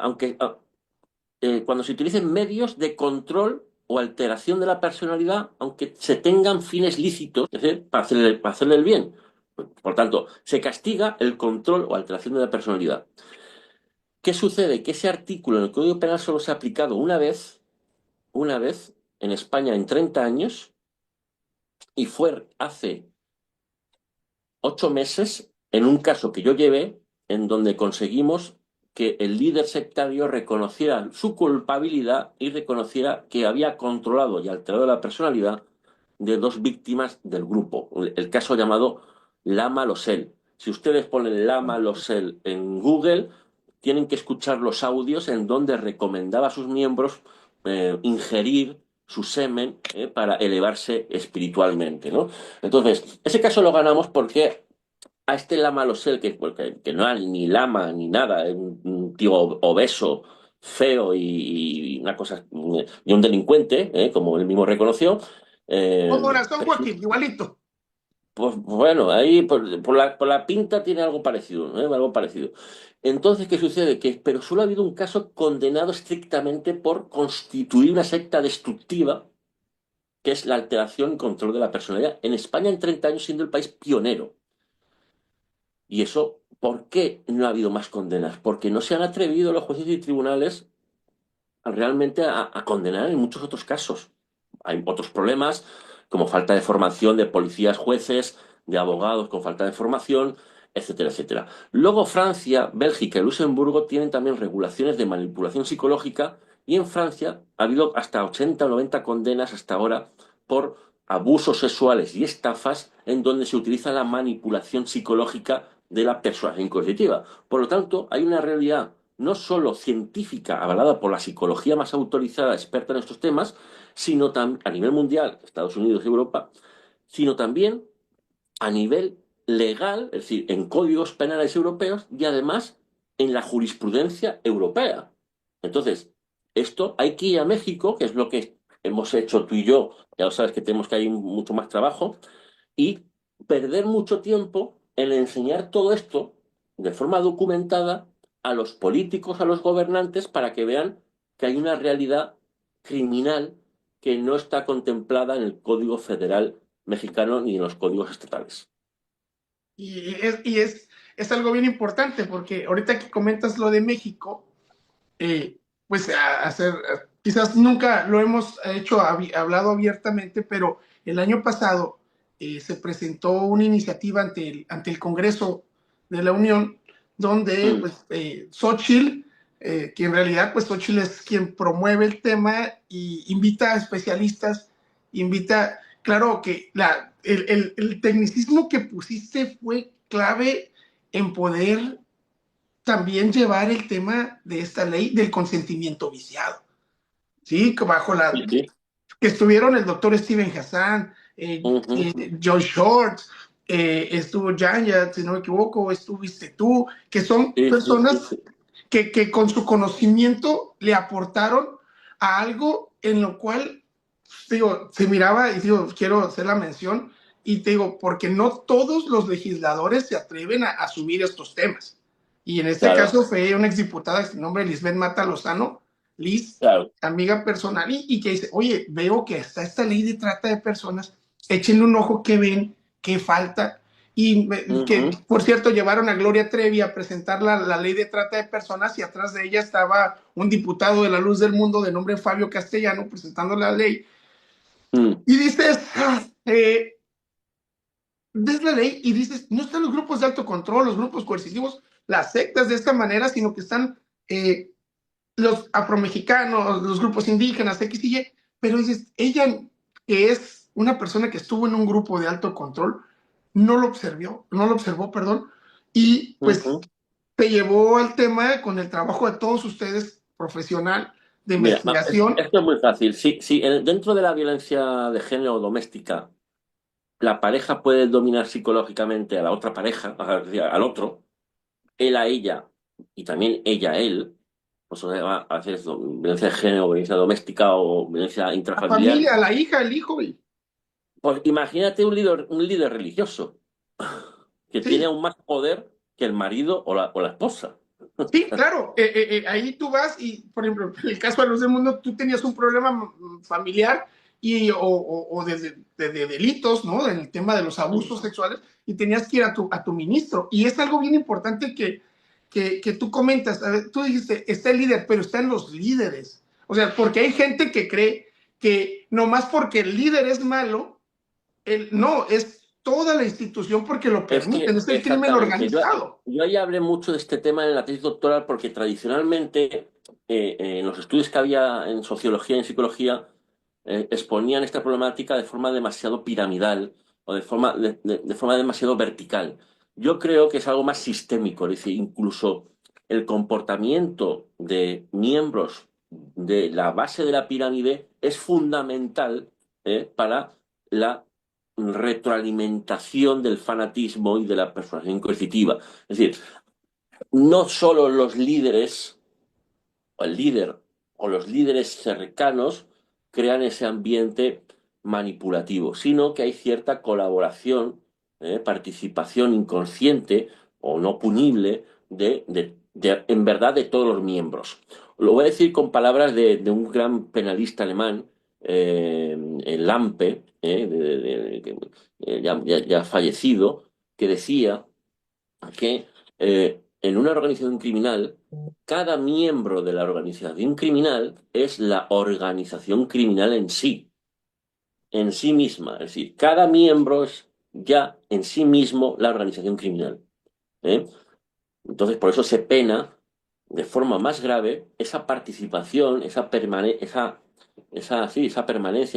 cuando se utilicen medios de control o alteración de la personalidad, aunque se tengan fines lícitos, es decir, para hacerle el bien. Por tanto, se castiga el control o alteración de la personalidad. ¿Qué sucede? Que ese artículo en el Código Penal solo se ha aplicado una vez en España en 30 años, y fue hace 8 meses en un caso que yo llevé, en donde conseguimos que el líder sectario reconociera su culpabilidad y reconociera que había controlado y alterado la personalidad de dos víctimas del grupo. El caso llamado Lama Losel. Si ustedes ponen Lama Losel en Google, tienen que escuchar los audios en donde recomendaba a sus miembros ingerir su semen para elevarse espiritualmente, ¿no? Entonces, ese caso lo ganamos porque a este Lama Losel, que no era ni lama ni nada, es un tío obeso, feo y una cosa, y un delincuente, como él mismo reconoció. ¿Cómo eh, era Son Joaquín? Igualito. pues bueno, ahí por la pinta tiene algo parecido, ¿no? Algo parecido. Entonces, ¿qué sucede? Pero solo ha habido un caso condenado estrictamente por constituir una secta destructiva, que es la alteración y control de la personalidad. En España en 30 años siendo el país pionero. Y eso, ¿por qué no ha habido más condenas? Porque no se han atrevido los jueces y tribunales realmente a condenar en muchos otros casos. Hay otros problemas, como falta de formación de policías, jueces, de abogados con falta de formación, etcétera, etcétera. Luego Francia, Bélgica y Luxemburgo tienen también regulaciones de manipulación psicológica, y en Francia ha habido hasta 80 o 90 condenas hasta ahora por abusos sexuales y estafas en donde se utiliza la manipulación psicológica de la persuasión coercitiva. Por lo tanto, hay una realidad no solo científica, avalada por la psicología más autorizada, experta en estos temas, sino a nivel mundial, Estados Unidos y Europa, sino también a nivel legal, es decir, en códigos penales europeos y además en la jurisprudencia europea. Entonces, esto hay que ir a México, que es lo que hemos hecho tú y yo, ya lo sabes que tenemos que ir mucho más trabajo, y perder mucho tiempo en enseñar todo esto de forma documentada a los políticos, a los gobernantes, para que vean que hay una realidad criminal que no está contemplada en el Código Federal mexicano ni en los códigos estatales. Es algo bien importante, porque ahorita que comentas lo de México, pues quizás nunca lo hemos hecho, hablado abiertamente, pero el año pasado se presentó una iniciativa ante el Congreso de la Unión, donde pues, Xóchitl, que en realidad pues Xóchitl es quien promueve el tema y invita a especialistas, invita, claro que el tecnicismo que pusiste fue clave en poder también llevar el tema de esta ley del consentimiento viciado, ¿sí? Bajo la, Sí, sí. que estuvieron el doctor Steven Hassan, Joe Short, estuvo Janya, si no me equivoco, estuviste tú, que son Sí, sí, sí, personas sí. que con su conocimiento le aportaron a algo en lo cual, digo, se miraba y digo, quiero hacer la mención, y te digo, porque no todos los legisladores se atreven a subir estos temas. Y en este Claro, caso fue una exdiputada, su nombre Lisbeth Mata Lozano, Liz, claro. amiga personal, y que dice, oye, veo que está esta ley de trata de personas, échenle un ojo que ven, que falta, y que, Ujú. por cierto, llevaron a Gloria Trevi a presentar la ley de trata de personas y atrás de ella estaba un diputado de la Luz del Mundo de nombre Fabio Castellano presentando la ley. Mm. Y dices, ves la ley y dices, no están los grupos de alto control, los grupos coercitivos, las sectas de esta manera, sino que están los afromexicanos, los grupos indígenas, X y Y, pero dices, ella, que es una persona que estuvo en un grupo de alto control, no lo observó, perdón, y pues Ujú. te llevó al tema con el trabajo de todos ustedes, profesional, de Mira, investigación. esto es muy fácil. Si dentro de la violencia de género doméstica la pareja puede dominar psicológicamente a la otra pareja, al otro, él a ella y también ella a él, pues eso se llama a veces violencia de género, violencia doméstica o violencia La intrafamiliar. familia, la hija, el hijo, y, Pues imagínate un líder religioso que tiene sí, aún más poder que el marido o la esposa. sí, claro, ahí tú vas y, por ejemplo, en el caso de Luz del Mundo, tú tenías un problema familiar y, o de delitos, ¿no? En el tema de los Mm. abusos sexuales y tenías que ir a tu ministro. Y es algo bien importante que tú comentas. A ver, tú dijiste, está el líder, pero están los líderes. O sea, porque hay gente que cree que nomás porque el líder es malo, no, es toda la institución porque lo Es permiten, que, es el crimen exactamente, organizado. yo ahí hablé mucho de este tema en la tesis doctoral porque tradicionalmente en los estudios que había en sociología y en psicología exponían esta problemática de forma demasiado piramidal o de forma demasiado vertical. Yo creo que es algo más sistémico, es decir, incluso el comportamiento de miembros de la base de la pirámide es fundamental para la retroalimentación del fanatismo y de la persuasión coercitiva. Es decir, no solo los líderes, o el líder, o los líderes cercanos crean ese ambiente manipulativo, sino que hay cierta colaboración, participación inconsciente o no punible en verdad de todos los miembros. Lo voy a decir con palabras de un gran penalista alemán, Lampe, ya fallecido, que decía que en una organización criminal, cada miembro de la organización criminal es la organización criminal en sí misma. Es decir, cada miembro es ya en sí mismo la organización criminal. ¿Eh? Entonces, por eso se pena de forma más grave esa participación, esa permanencia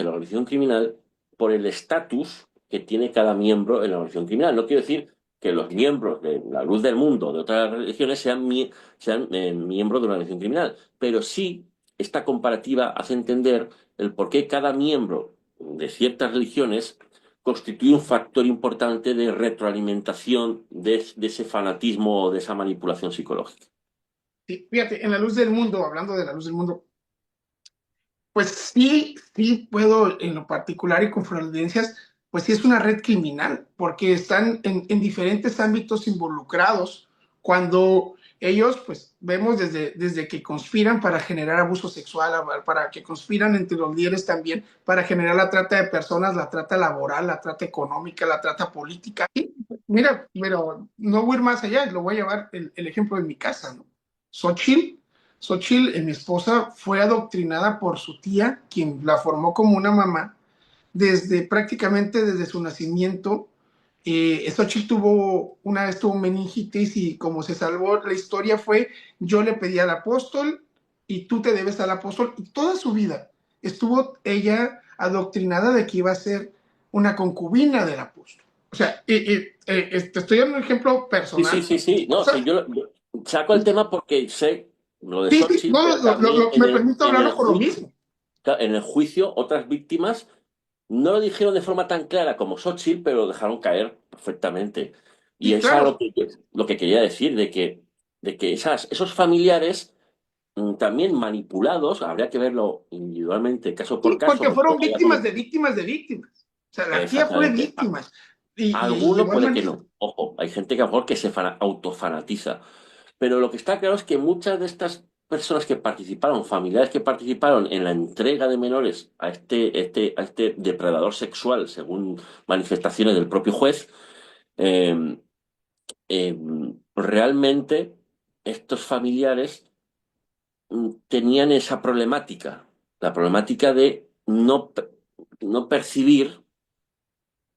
en la organización criminal por el estatus que tiene cada miembro en la organización criminal. No quiero decir que los miembros de la luz del mundo, de otras religiones, sean miembros de una organización criminal, pero sí esta comparativa hace entender el por qué cada miembro de ciertas religiones constituye un factor importante de retroalimentación de ese fanatismo o de esa manipulación psicológica. Sí, fíjate, en la luz del mundo, hablando de la luz del mundo, pues sí, sí puedo en lo particular y con evidencias, pues sí es una red criminal, porque están en diferentes ámbitos involucrados cuando ellos, pues vemos desde que conspiran para generar abuso sexual, para que conspiran entre los líderes también, para generar la trata de personas, la trata laboral, la trata económica, la trata política. Y mira, pero no voy a ir más allá, lo voy a llevar el ejemplo de mi casa, ¿no? Xochitl Xochitl, mi esposa, fue adoctrinada por su tía, quien la formó como una mamá, desde prácticamente desde su nacimiento, Xochitl una vez tuvo meningitis y como se salvó, la historia fue, yo le pedí al apóstol y tú te debes al apóstol. Y toda su vida estuvo ella adoctrinada de que iba a ser una concubina del apóstol. O sea, te estoy dando un ejemplo Sí, sí, personal. sí, sí. O No, sea, sí, yo saco el tema porque sé lo de sí, sí, Xochitl, no, pero también me permito en el hablarlo por lo juicio, mismo. claro, en el juicio otras víctimas no lo dijeron de forma tan clara como Xochitl, pero lo dejaron caer perfectamente. Y Sí, es a claro. lo que quería decir, de que esos familiares también manipulados, habría que verlo individualmente, caso por Sí, caso, porque porque fueron luego ya víctimas de víctimas de víctimas. O sea, la tía fue exactamente. víctima. Y de Alguno igual puede que manera. no. Ojo, hay gente que a lo mejor que se autofanatiza. Pero lo que está claro es que muchas de estas personas que participaron, familiares que participaron en la entrega de menores a este depredador sexual, según manifestaciones del propio juez, eh, eh, realmente estos familiares tenían esa problemática, la problemática de no percibir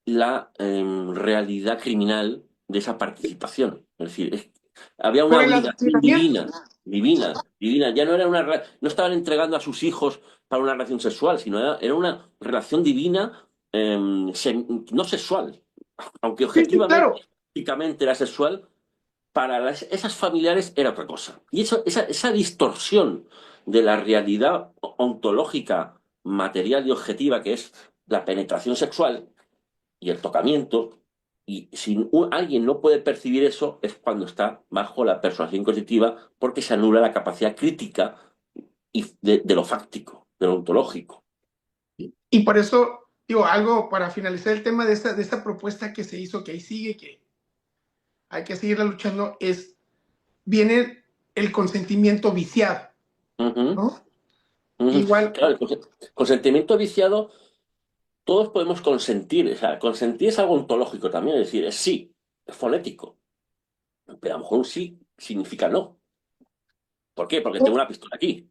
la realidad criminal de esa participación. Es decir, había una Por el obligación adoctrinamiento. divina, divina, divina. Ya no era no estaban entregando a sus hijos para una relación sexual, sino era una relación divina no sexual, aunque Sí, sí, objetivamente, claro. físicamente era sexual, para esas familiares era otra cosa. Y esa distorsión de la realidad ontológica, material y objetiva que es la penetración sexual, y el tocamiento, y si alguien no puede percibir eso es cuando está bajo la persuasión coercitiva porque se anula la capacidad crítica de lo fáctico, de lo ontológico. Y por eso, digo, algo para finalizar el tema de esta propuesta que se hizo, que ahí sigue, que hay que seguirla luchando, viene el consentimiento viciado, Ujú, ¿no? ujú. Igual, Claro, consentimiento viciado, todos podemos consentir, o sea, consentir es algo ontológico también, es decir, es sí, es fonético, pero a lo mejor un sí significa no. ¿Por qué? Porque tengo una pistola aquí.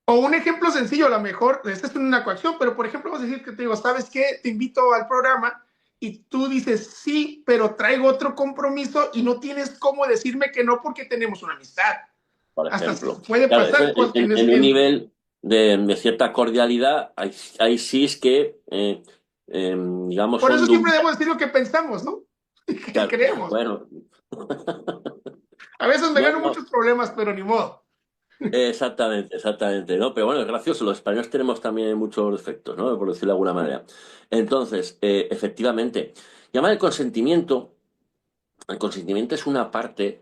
o un ejemplo sencillo, a lo mejor, esta es una coacción, pero por ejemplo, vamos a decir que te digo, ¿sabes qué? Te invito al programa y tú dices sí, pero traigo otro compromiso y no tienes cómo decirme que no porque tenemos una amistad. Por Hasta ejemplo. puede Claro, eso pasar cosas en un nivel de cierta cordialidad, hay sí es que, digamos, por son eso siempre dudas. debemos decir lo que pensamos, ¿no? Que Claro, creemos. bueno, A veces me no, gano no, muchos problemas, pero ni modo. exactamente, exactamente, ¿no? Pero bueno, es gracioso, los españoles tenemos también muchos defectos, ¿no? Por decirlo de alguna manera. Entonces, efectivamente, llamar el consentimiento es una parte,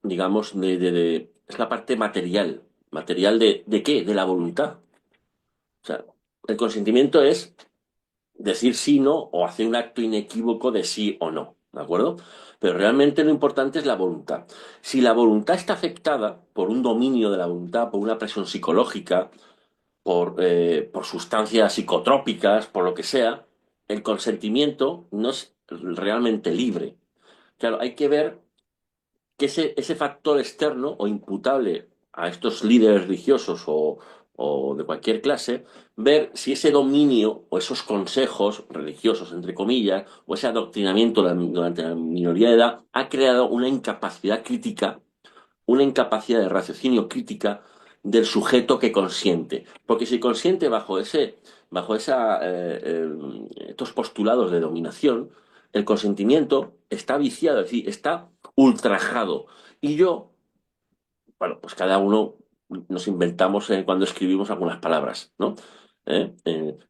digamos, es la parte material. ¿Material de qué? De la voluntad. O sea, el consentimiento es decir sí, no, o hacer un acto inequívoco de sí o no, ¿de acuerdo? Pero realmente lo importante es la voluntad. Si la voluntad está afectada por un dominio de la voluntad, por una presión psicológica, por sustancias psicotrópicas, por lo que sea, el consentimiento no es realmente libre. Claro, hay que ver que ese factor externo o imputable a estos líderes religiosos o de cualquier clase, ver si ese dominio o esos consejos religiosos, entre comillas, o ese adoctrinamiento durante la minoría de edad ha creado una incapacidad crítica, una incapacidad de raciocinio crítica del sujeto que consiente. Porque si consiente bajo estos postulados de dominación, el consentimiento está viciado, es decir, está ultrajado. Y yo, bueno, pues cada uno nos inventamos cuando escribimos algunas palabras, ¿no?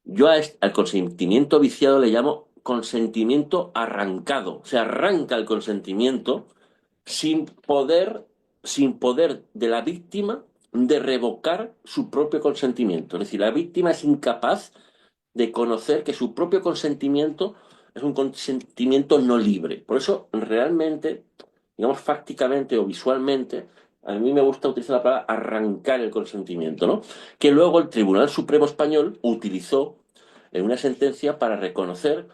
Yo al consentimiento viciado le llamo consentimiento arrancado. Se arranca el consentimiento sin poder, sin poder de la víctima de revocar su propio consentimiento. Es decir, la víctima es incapaz de conocer que su propio consentimiento es un consentimiento no libre. Por eso, realmente, digamos, fácticamente o visualmente, a mí me gusta utilizar la palabra arrancar el consentimiento, ¿no? Que luego el Tribunal Supremo Español utilizó en una sentencia para reconocer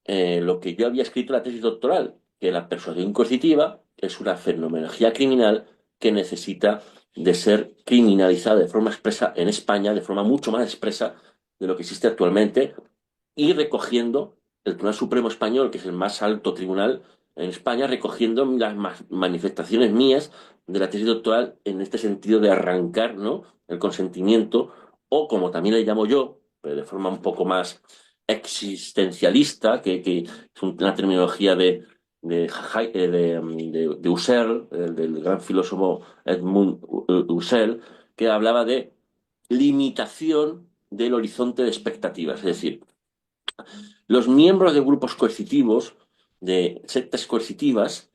lo que yo había escrito en la tesis doctoral, que la persuasión coercitiva es una fenomenología criminal que necesita de ser criminalizada de forma expresa en España, de forma mucho más expresa de lo que existe actualmente, y recogiendo el Tribunal Supremo Español, que es el más alto tribunal en España, recogiendo las manifestaciones mías de la tesis doctoral en este sentido de arrancar, ¿no?, el consentimiento, o como también le llamo yo, pero de forma un poco más existencialista, que es una terminología de Husserl, del gran filósofo Edmund Husserl, que hablaba de limitación del horizonte de expectativas. Es decir, los miembros de grupos coercitivos, de sectas coercitivas,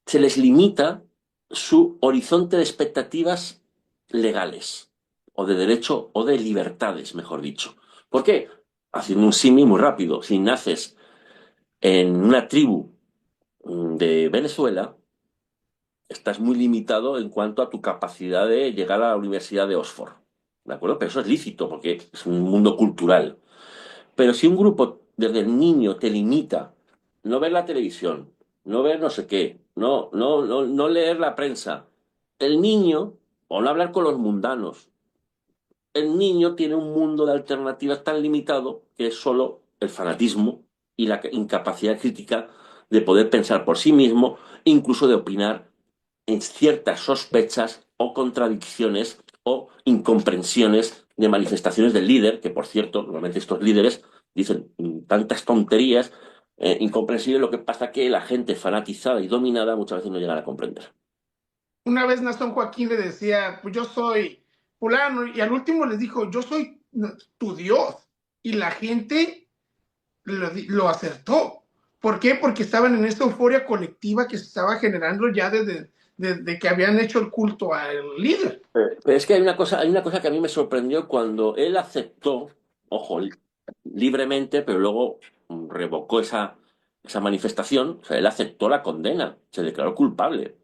se les limita su horizonte de expectativas legales, o de derecho, o de libertades, mejor dicho. ¿Por qué? Haciendo un símil muy rápido, si naces en una tribu de Venezuela, estás muy limitado en cuanto a tu capacidad de llegar a la Universidad de Oxford. ¿De acuerdo? Pero eso es lícito porque es un mundo cultural. Pero si un grupo desde el niño te limita no ver la televisión, no ver no sé qué, no leer la prensa, el niño, o no hablar con los mundanos, el niño tiene un mundo de alternativas tan limitado que es solo el fanatismo y la incapacidad crítica de poder pensar por sí mismo, incluso de opinar en ciertas sospechas o contradicciones o incomprensiones de manifestaciones del líder, que por cierto, normalmente estos líderes dicen tantas tonterías, incomprensibles, lo que pasa que la gente fanatizada y dominada muchas veces no llega a comprender. Una vez Nastón Joaquín le decía, pues yo soy fulano, y al último les dijo, yo soy tu Dios. Y la gente lo acertó. ¿Por qué? Porque estaban en esta euforia colectiva que se estaba generando ya desde que habían hecho el culto al líder. Pero es que hay una cosa que a mí me sorprendió cuando él aceptó, ojo, libremente, pero luego revocó esa manifestación, o sea, él aceptó la condena, se declaró culpable.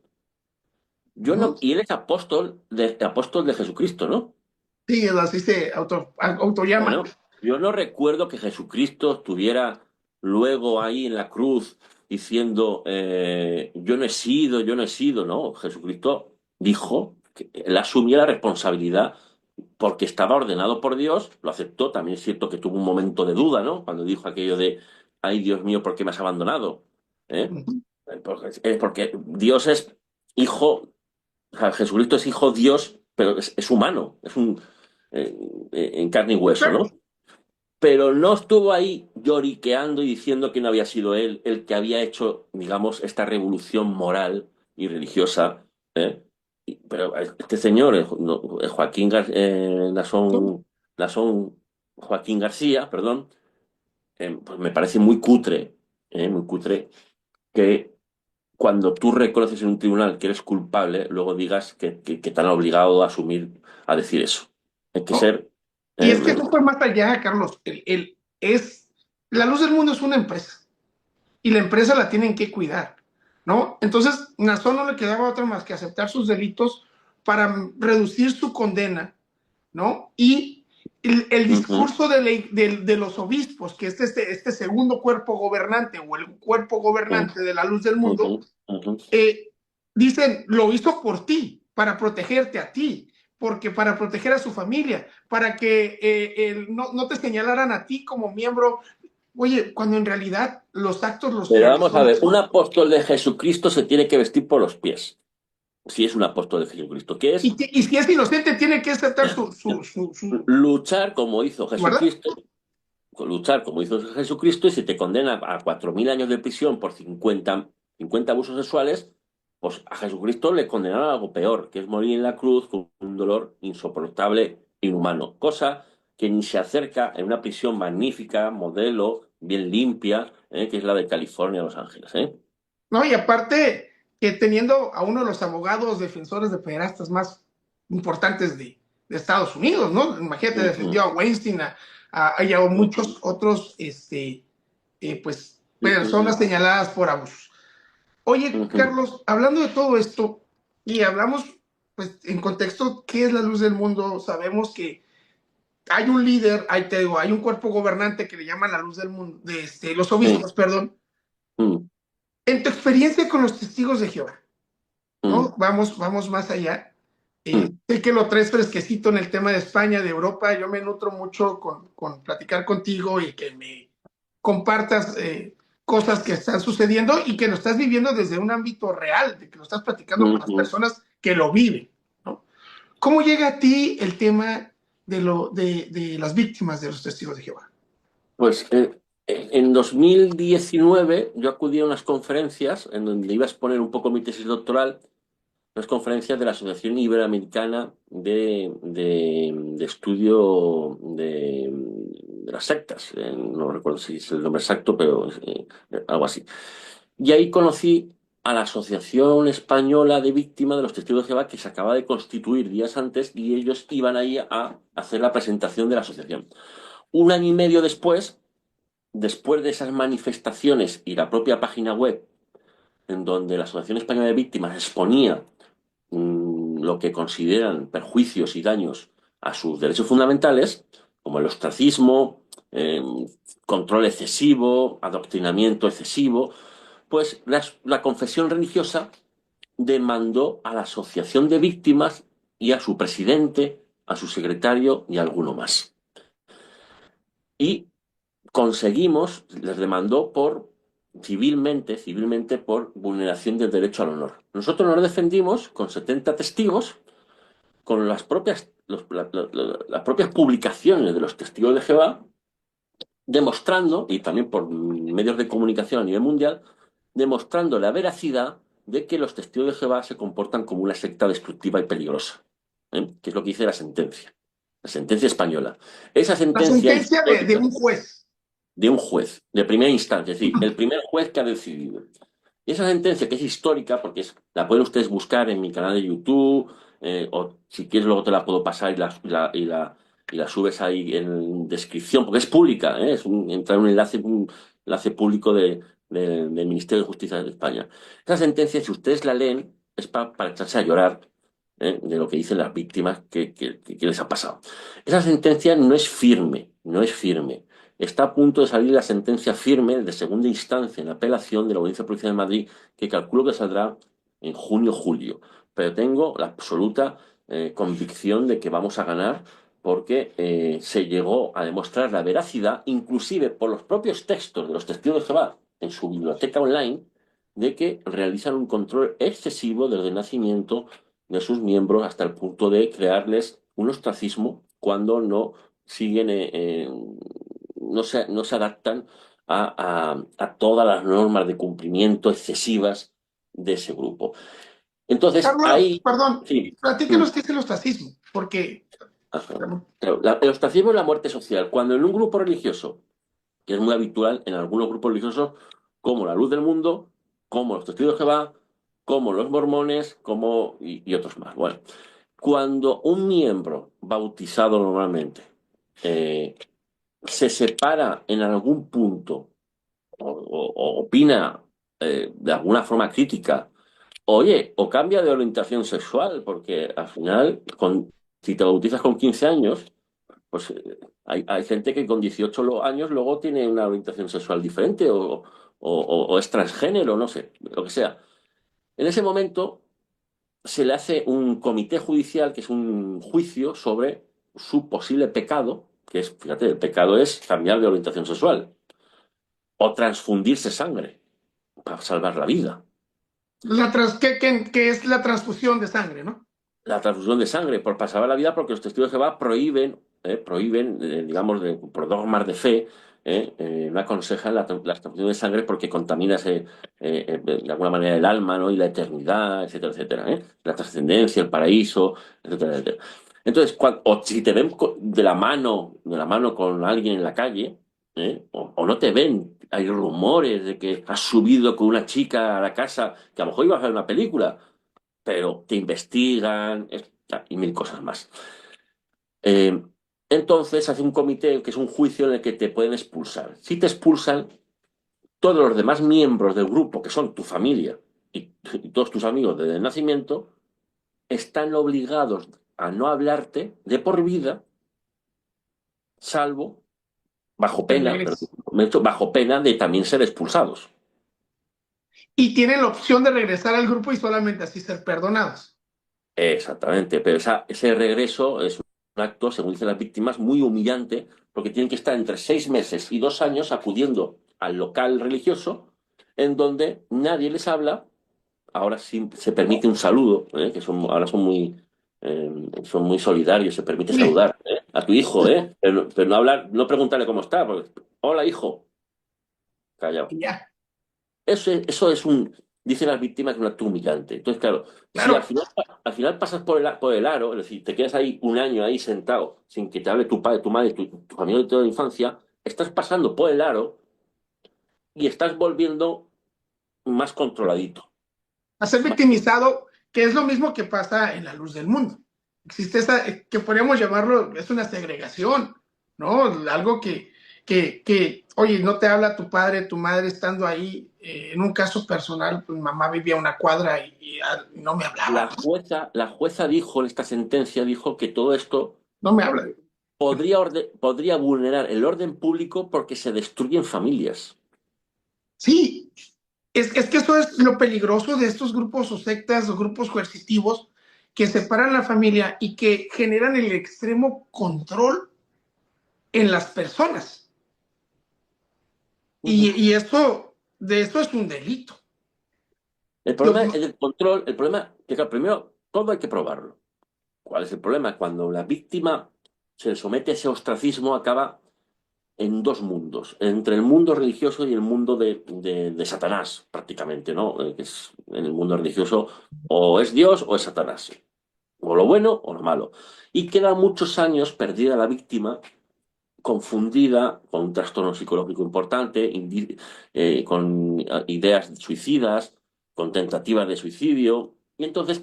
Yo no, y él es apóstol de Jesucristo, ¿no? Sí, así se autollama. Bueno, yo no recuerdo que Jesucristo estuviera luego ahí en la cruz diciendo, yo no he sido, ¿no? Jesucristo dijo que él asumía la responsabilidad porque estaba ordenado por Dios, lo aceptó. También es cierto que tuvo un momento de duda, ¿no? Cuando dijo aquello de, ay, Dios mío, ¿por qué me has abandonado? ¿Eh? Porque Dios es hijo, o sea, Jesucristo es hijo Dios, pero es humano, eh, en carne y hueso, Claro. ¿no? Pero no estuvo ahí lloriqueando y diciendo que no había sido él el que había hecho, digamos, esta revolución moral y religiosa. ¿Eh? Pero este señor, Joaquín Nasón Joaquín García, perdón, pues me parece muy cutre que cuando tú reconoces en un tribunal que eres culpable, luego digas que te han obligado a asumir, a decir eso. Hay que Oh, ser... y ¿eh? es que eso fue más allá, Carlos. La Luz del Mundo es una empresa y la empresa la tienen que cuidar, ¿no? Entonces, Nazón no le quedaba otra más que aceptar sus delitos para reducir su condena, ¿no? Y el Ujú, discurso de los obispos, que es este segundo cuerpo gobernante o el cuerpo ujú, gobernante de la Luz del Mundo, ujú, ujú. dicen, lo hizo por ti, para protegerte a ti, porque para proteger a su familia, para que no te señalaran a ti como miembro. Oye, cuando en realidad los actos Pero vamos a son. ver, un apóstol de Jesucristo se tiene que vestir por los pies, si es un apóstol de Jesucristo, que es Y si es inocente, tiene que aceptar su luchar como hizo ¿verdad? Jesucristo, luchar como hizo Jesucristo, y si te condena a 4.000 años de prisión por 50 abusos sexuales, pues a Jesucristo le condenaron a algo peor, que es morir en la cruz con un dolor insoportable, inhumano, cosa que ni se acerca en una prisión magnífica, modelo, bien limpia, que es la de California, Los Ángeles. ¿No? Y aparte, que teniendo a uno de los abogados defensores de pederastas más importantes de Estados Unidos, ¿no? Imagínate, defendió Ujú, a Weinstein, a muchos ujú, otros, pues, sí, sí, personas sí. señaladas por abusos. Oye, Ujú, Carlos, hablando de todo esto, y hablamos, pues, en contexto, ¿qué es la Luz del Mundo? Sabemos que hay un líder, te digo, hay un cuerpo gobernante que le llaman la Luz del Mundo, los sí, obispos, perdón. mm, En tu experiencia con los testigos de Jehová, mm, ¿no? Vamos más allá. mm, Sé que lo traes fresquecito en el tema de España, de Europa. Yo me nutro mucho con platicar contigo y que compartas cosas que están sucediendo y que lo estás viviendo desde un ámbito real, de que lo estás platicando con las personas que lo viven, ¿no? ¿Cómo llega a ti el tema de las víctimas de los testigos de Jehová? Pues en 2019 yo acudí a unas conferencias en donde iba a exponer un poco mi tesis doctoral, unas conferencias de la Asociación Iberoamericana de Estudio de las Sectas. No recuerdo si es el nombre exacto, pero algo así. Y ahí conocí a la Asociación Española de Víctimas de los Testigos de Jehová, que se acaba de constituir días antes, y ellos iban ahí a hacer la presentación de la asociación. Un año y medio después de esas manifestaciones y la propia página web en donde la Asociación Española de Víctimas exponía lo que consideran perjuicios y daños a sus derechos fundamentales, como el ostracismo, control excesivo, adoctrinamiento excesivo, pues la confesión religiosa demandó a la Asociación de Víctimas y a su presidente, a su secretario y a alguno más. Y conseguimos, les demandó civilmente por vulneración del derecho al honor. Nosotros nos defendimos con 70 testigos, con las propias publicaciones de los testigos de Jehová, demostrando, y también por medios de comunicación a nivel mundial, demostrando la veracidad de que los testigos de Jehová se comportan como una secta destructiva y peligrosa, que es lo que dice la sentencia española. Esa sentencia La sentencia de un juez. De un juez, de primera instancia, es decir, el primer juez que ha decidido. Y esa sentencia, que es histórica, porque la pueden ustedes buscar en mi canal de YouTube, o si quieres luego te la puedo pasar y la subes ahí en descripción, porque es pública, entra un enlace público del Ministerio de Justicia de España. Esa sentencia, si ustedes la leen, es para echarse a llorar de lo que dicen las víctimas que les ha pasado. Esa sentencia no es firme, no es firme. Está a punto de salir la sentencia firme de segunda instancia en apelación de la Audiencia Provincial de Madrid, que calculo que saldrá en junio o julio. Pero tengo la absoluta convicción de que vamos a ganar, porque se llegó a demostrar la veracidad, inclusive por los propios textos de los testigos de Jehová en su biblioteca online, de que realizan un control excesivo desde el nacimiento de sus miembros hasta el punto de crearles un ostracismo cuando no siguen no se adaptan a todas las normas de cumplimiento excesivas de ese grupo. Entonces, Carlos, ahí... perdón, Sí. platíquenos qué es el ostracismo, porque... El ostracismo es la muerte social. Cuando en un grupo religioso, que es muy habitual en algunos grupos religiosos, como la Luz del Mundo, como los Testigos de Jehová, como los mormones, y otros más. Bueno, cuando un miembro bautizado normalmente se separa en algún punto o opina de alguna forma crítica, oye, o cambia de orientación sexual, porque al final, si te bautizas con 15 años, pues hay gente que con 18 años luego tiene una orientación sexual diferente o es transgénero, no sé, lo que sea. En ese momento se le hace un comité judicial, que es un juicio sobre su posible pecado, que es, fíjate, el pecado es cambiar de orientación sexual o transfundirse sangre para salvar la vida. ¿Qué es la transfusión de sangre, no? La transfusión de sangre, para salvar la vida, porque los testigos de Jehová prohíben, digamos, por dogmas de fe, no aconsejan la transfusión de sangre porque contamina de alguna manera el alma, ¿no? Y la eternidad, etcétera, etcétera, la trascendencia, el paraíso, etcétera, etcétera. Entonces, o si te ven de la mano con alguien en la calle, o no te ven, hay rumores de que has subido con una chica a la casa, que a lo mejor ibas a ver una película, pero te investigan y mil cosas más. Entonces hace un comité que es un juicio en el que te pueden expulsar. Si te expulsan, todos los demás miembros del grupo, que son tu familia y todos tus amigos desde el nacimiento, están obligados a no hablarte de por vida, salvo bajo pena de también ser expulsados. Y tienen la opción de regresar al grupo y solamente así ser perdonados. Exactamente, pero ese regreso es acto, según dicen las víctimas, muy humillante, porque tienen que estar entre 6 meses y 2 años acudiendo al local religioso en donde nadie les habla. Ahora sí se permite un saludo, que ahora son muy solidarios, se permite Sí, saludar, a tu hijo, pero no hablar, no preguntarle cómo está, porque, hola hijo, callado. y ya, Eso dicen las víctimas, que es un acto humillante. Entonces, claro, si al claro. final, al final pasas por el aro, es decir, te quedas ahí un año ahí sentado sin que te hable tu padre, tu madre, tu familia de toda la infancia, estás pasando por el aro y estás volviendo más controladito. A ser Más- victimizado, que es lo mismo que pasa en la luz del mundo. Existe esa, que podríamos llamarlo, es una segregación, ¿no? Algo oye, no te habla tu padre, tu madre estando ahí. En un caso personal, pues mamá vivía a una cuadra y no me hablaba, La jueza dijo en esta sentencia, dijo que todo esto no me habla. podría vulnerar el orden público porque se destruyen familias. Sí, es que eso es lo peligroso de estos grupos o sectas o grupos coercitivos que separan la familia y que generan el extremo control en las personas. Ujú. Y eso, de eso es un delito. El Yo, problema es el control, el problema que claro, primero todo hay que probarlo. ¿Cuál es el problema? Cuando la víctima se somete a ese ostracismo, acaba en dos mundos, entre el mundo religioso y el mundo de Satanás, prácticamente, ¿no? Que es, en el mundo religioso o es Dios o es Satanás, o lo bueno o lo malo. Y queda muchos años perdida la víctima, confundida, con un trastorno psicológico importante, con ideas suicidas, con tentativas de suicidio, y entonces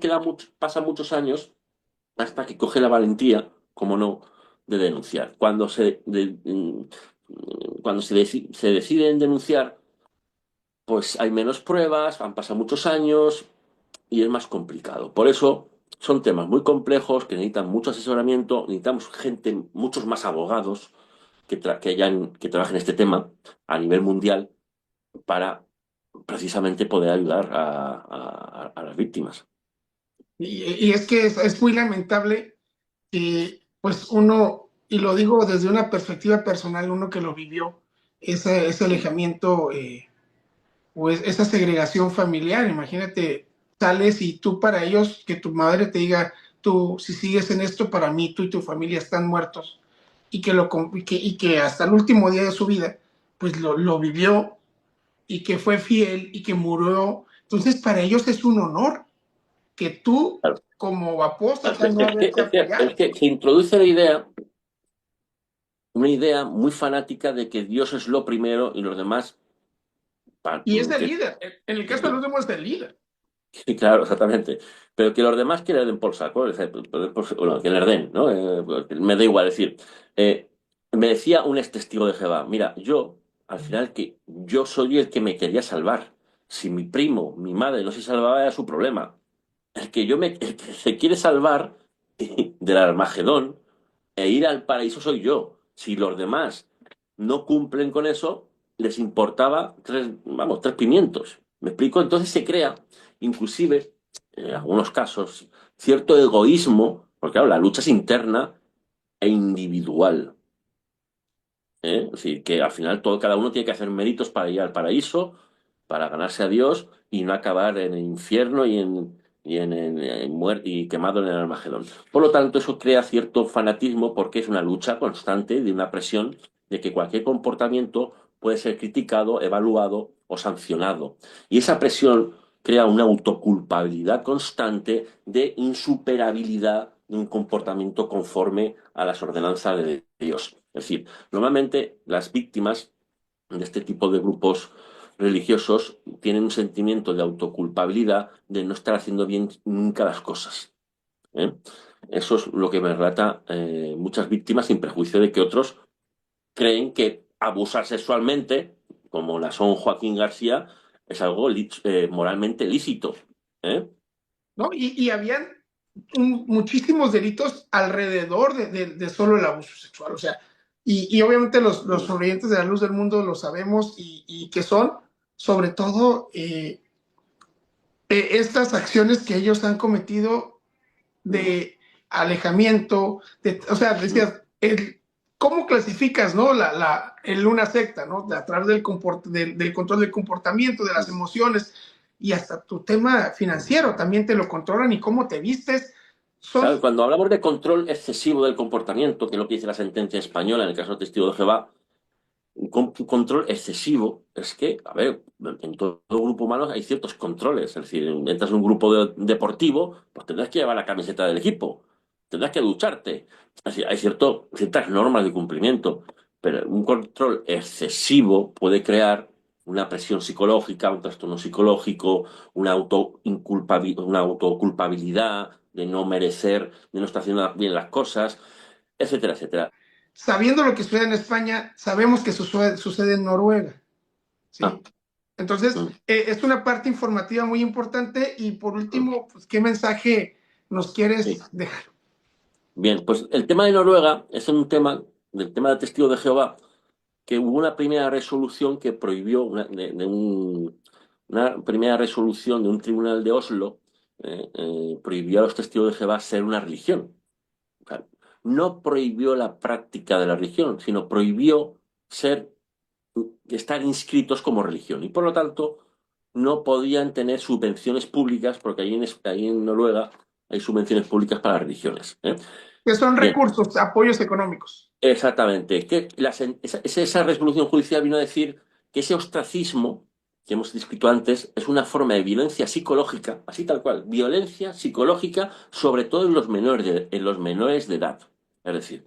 pasan muchos años hasta que coge la valentía, como no, de denunciar. Cuando se deciden denunciar, pues hay menos pruebas, han pasado muchos años y es más complicado. Por eso son temas muy complejos que necesitan mucho asesoramiento, necesitamos gente, muchos más abogados que trabajen este tema a nivel mundial para precisamente poder ayudar a las víctimas. y es que es muy lamentable que pues uno, y lo digo desde una perspectiva personal, uno que lo vivió, ese alejamiento o esa segregación familiar. Imagínate, sales y tú para ellos, que tu madre te diga, tú si sigues en esto, para mí tú y tu familia están muertos, y que hasta el último día de su vida, pues lo vivió y que fue fiel y que murió. Entonces, para ellos es un honor que tú, Claro. como Claro, apóstata, no es que, haberte es que, apoyado. es que se introduce una idea muy fanática de que Dios es lo primero y los demás, Y es el que, líder. En el caso del último es el líder. sí, claro, exactamente, pero que los demás que le den por saco, bueno, que le den, ¿no? Me da igual, es decir, eh, me decía un ex testigo de Jehová, mira, yo, al final, que yo soy el que me quería salvar. Si mi primo, mi madre no se salvaba era su problema. El que se quiere salvar del Armagedón e ir al paraíso soy yo. Si los demás no cumplen con eso, les importaba tres pimientos. ¿Me explico? Entonces se crea, inclusive, en algunos casos, cierto egoísmo, porque claro, la lucha es interna e individual. ¿Eh? Es decir, que al final cada uno tiene que hacer méritos para ir al paraíso, para ganarse a Dios y no acabar en el infierno y quemado en el Armagedón. Por lo tanto, eso crea cierto fanatismo porque es una lucha constante de una presión de que cualquier comportamiento puede ser criticado, evaluado o sancionado. Y esa presión crea una autoculpabilidad constante de insuperabilidad de un comportamiento conforme a las ordenanzas de Dios. Es decir, normalmente las víctimas de este tipo de grupos religiosos tienen un sentimiento de autoculpabilidad de no estar haciendo bien nunca las cosas. ¿Eh? Eso es lo que me relata muchas víctimas, sin prejuicio de que otros creen que abusar sexualmente, como la son Joaquín García, es algo moralmente lícito. ¿Eh? ¿No? Y habían muchísimos delitos alrededor de solo el abuso sexual. O sea, y obviamente los sobrevivientes de la luz del mundo lo sabemos y que son, sobre todo, estas acciones que ellos han cometido de alejamiento, o sea, decías, ¿cómo clasificas, no? Una secta, ¿no? A través del control del comportamiento, de las emociones y hasta tu tema financiero también te lo controlan y cómo te vistes. Claro, cuando hablamos de control excesivo del comportamiento, que es lo que dice la sentencia española en el caso del testigo de Jehová, un control excesivo es que, a ver, en todo grupo humano hay ciertos controles. Es decir, entras en un grupo deportivo, pues tendrás que llevar la camiseta del equipo, tendrás que ducharte. Es decir, hay ciertas normas de cumplimiento, pero un control excesivo puede crear una presión psicológica, un trastorno psicológico, una autoculpabilidad de no merecer, de no estar haciendo bien las cosas, etcétera, etcétera. Sabiendo lo que sucede en España, sabemos que sucede en Noruega, Ah, ¿sí? Entonces, es una parte informativa muy importante y por último, pues, ¿qué mensaje nos quieres sí. dejar? Bien, pues el tema de Noruega es un tema, del tema de testigos de Jehová, que hubo una primera resolución que prohibió, una primera resolución de un tribunal de Oslo, prohibió a los testigos de Jehová ser una religión. O sea, no prohibió la práctica de la religión, sino prohibió estar inscritos como religión. Y por lo tanto, no podían tener subvenciones públicas, porque ahí en Noruega hay subvenciones públicas para las religiones. Que son Bien. recursos, apoyos económicos. Exactamente. Esa resolución judicial vino a decir que ese ostracismo que hemos descrito antes es una forma de violencia psicológica, así tal cual, violencia psicológica, sobre todo en los menores de edad. Es decir,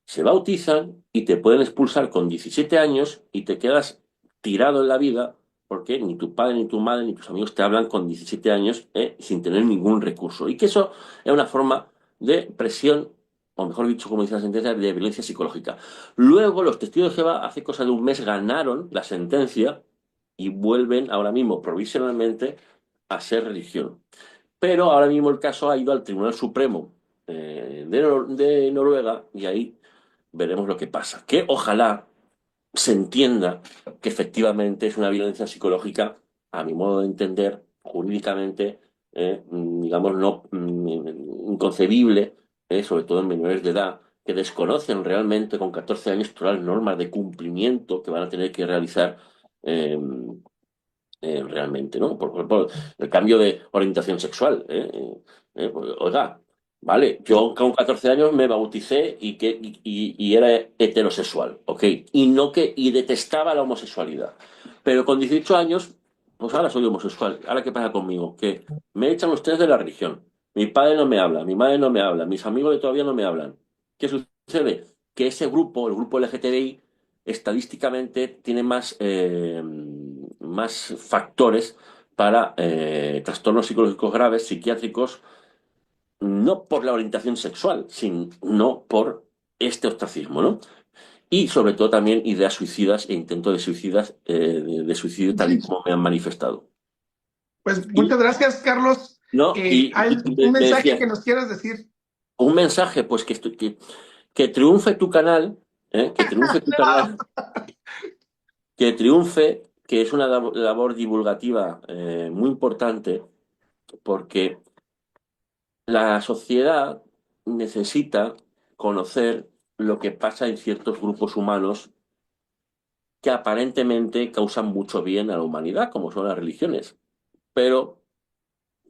se bautizan y te pueden expulsar con 17 años y te quedas tirado en la vida porque ni tu padre, ni tu madre, ni tus amigos te hablan con 17 años sin tener ningún recurso. Y que eso es una forma de presión, o mejor dicho, como dice la sentencia, de violencia psicológica. Luego, los testigos de Jehová, hace cosa de un mes, ganaron la sentencia y vuelven ahora mismo provisionalmente a ser religión. Pero ahora mismo el caso ha ido al Tribunal Supremo de Noruega y ahí veremos lo que pasa. Que ojalá se entienda que efectivamente es una violencia psicológica, a mi modo de entender, jurídicamente, digamos, no inconcebible, sobre todo en menores de edad, que desconocen realmente con 14 años todas las normas de cumplimiento que van a tener que realizar eh, realmente, ¿no? Por ejemplo, el cambio de orientación sexual. Oiga, vale, yo con 14 años me bauticé y era heterosexual, ¿ok? Y detestaba la homosexualidad. Pero con 18 años, pues ahora soy homosexual. ¿Ahora qué pasa conmigo? Que me echan ustedes de la religión. Mi padre no me habla, mi madre no me habla, mis amigos de todavía no me hablan. ¿Qué sucede? Que ese grupo, el grupo LGTBI, estadísticamente tiene más factores para trastornos psicológicos graves, psiquiátricos, no por la orientación sexual, sino por este ostracismo, ¿no? Y sobre todo también ideas suicidas e intentos de suicidio tal y como me han manifestado. Pues Y, muchas gracias, Carlos. no, ¿Hay un me mensaje decía, que nos quieras decir? un mensaje, pues que triunfe tu canal, que triunfe tu No. canal, que triunfe, que es una labor divulgativa muy importante, porque la sociedad necesita conocer lo que pasa en ciertos grupos humanos que aparentemente causan mucho bien a la humanidad, como son las religiones. Pero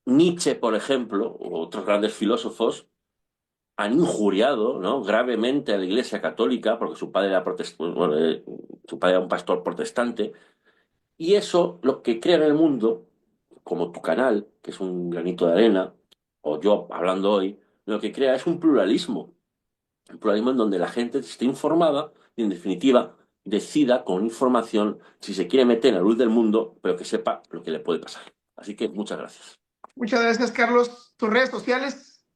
Nietzsche, por ejemplo, u otros grandes filósofos, han injuriado, ¿no?, gravemente a la Iglesia Católica, porque su padre era, su padre era un pastor protestante, y eso lo que crea en el mundo, como tu canal, que es un granito de arena, o yo hablando hoy, lo que crea es un pluralismo en donde la gente esté informada y, en definitiva, decida con información si se quiere meter en la luz del mundo, pero que sepa lo que le puede pasar. Así que muchas gracias. Muchas gracias, Carlos. ¿Tus redes sociales?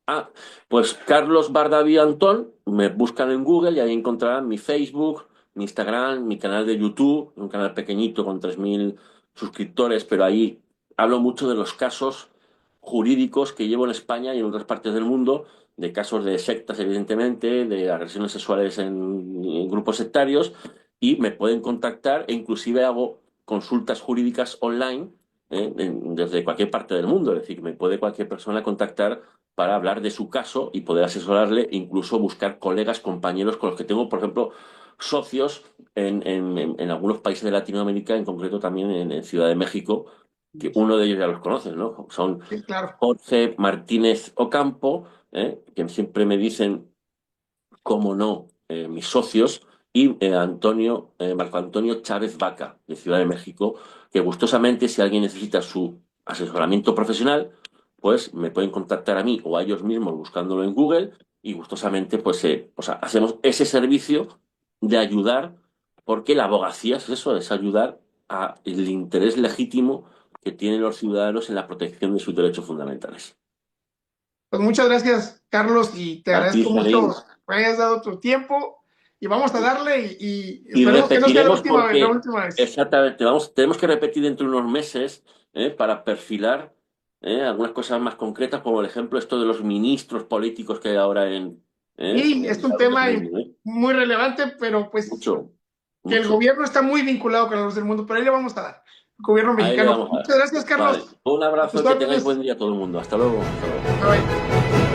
Ah, pues Carlos Bardaví Antón, me buscan en Google y ahí encontrarán mi Facebook, mi Instagram, mi canal de YouTube, un canal pequeñito con 3.000 suscriptores, pero ahí hablo mucho de los casos jurídicos que llevo en España y en otras partes del mundo, de casos de sectas, evidentemente, de agresiones sexuales en grupos sectarios, y me pueden contactar e inclusive hago consultas jurídicas online desde cualquier parte del mundo. Es decir, que me puede cualquier persona contactar para hablar de su caso y poder asesorarle, incluso buscar colegas, compañeros con los que tengo, por ejemplo, socios en algunos países de Latinoamérica, en concreto también en Ciudad de México, que uno de ellos ya los conoces, ¿no? Son Sí, claro. Jorge Martínez Ocampo, que siempre me dicen, cómo no, mis socios, y Marco Antonio Chávez Vaca, de Ciudad de México, que gustosamente, si alguien necesita su asesoramiento profesional, pues me pueden contactar a mí o a ellos mismos buscándolo en Google y gustosamente, pues, o sea, hacemos ese servicio de ayudar, porque la abogacía es eso, es ayudar al interés legítimo que tienen los ciudadanos en la protección de sus derechos fundamentales. Pues muchas gracias, Carlos, y te A ti, agradezco Jarín. mucho que me hayas dado tu tiempo y vamos a darle y Y esperemos que no sea repetiremos la porque, última vez. exactamente, tenemos que repetir dentro de unos meses, para perfilar, algunas cosas más concretas, como el ejemplo esto de los ministros políticos que hay ahora Y es un la luz del tema mundo, muy relevante, pero pues mucho, que el mucho. gobierno está muy vinculado con la luz del mundo, pero ahí le vamos a dar. El gobierno Ahí le mexicano. vamos a dar. Muchas gracias, Vale, Carlos. un A abrazo tus y que tengáis órdenes. buen día todo el mundo. Hasta luego. Hasta luego. Bye.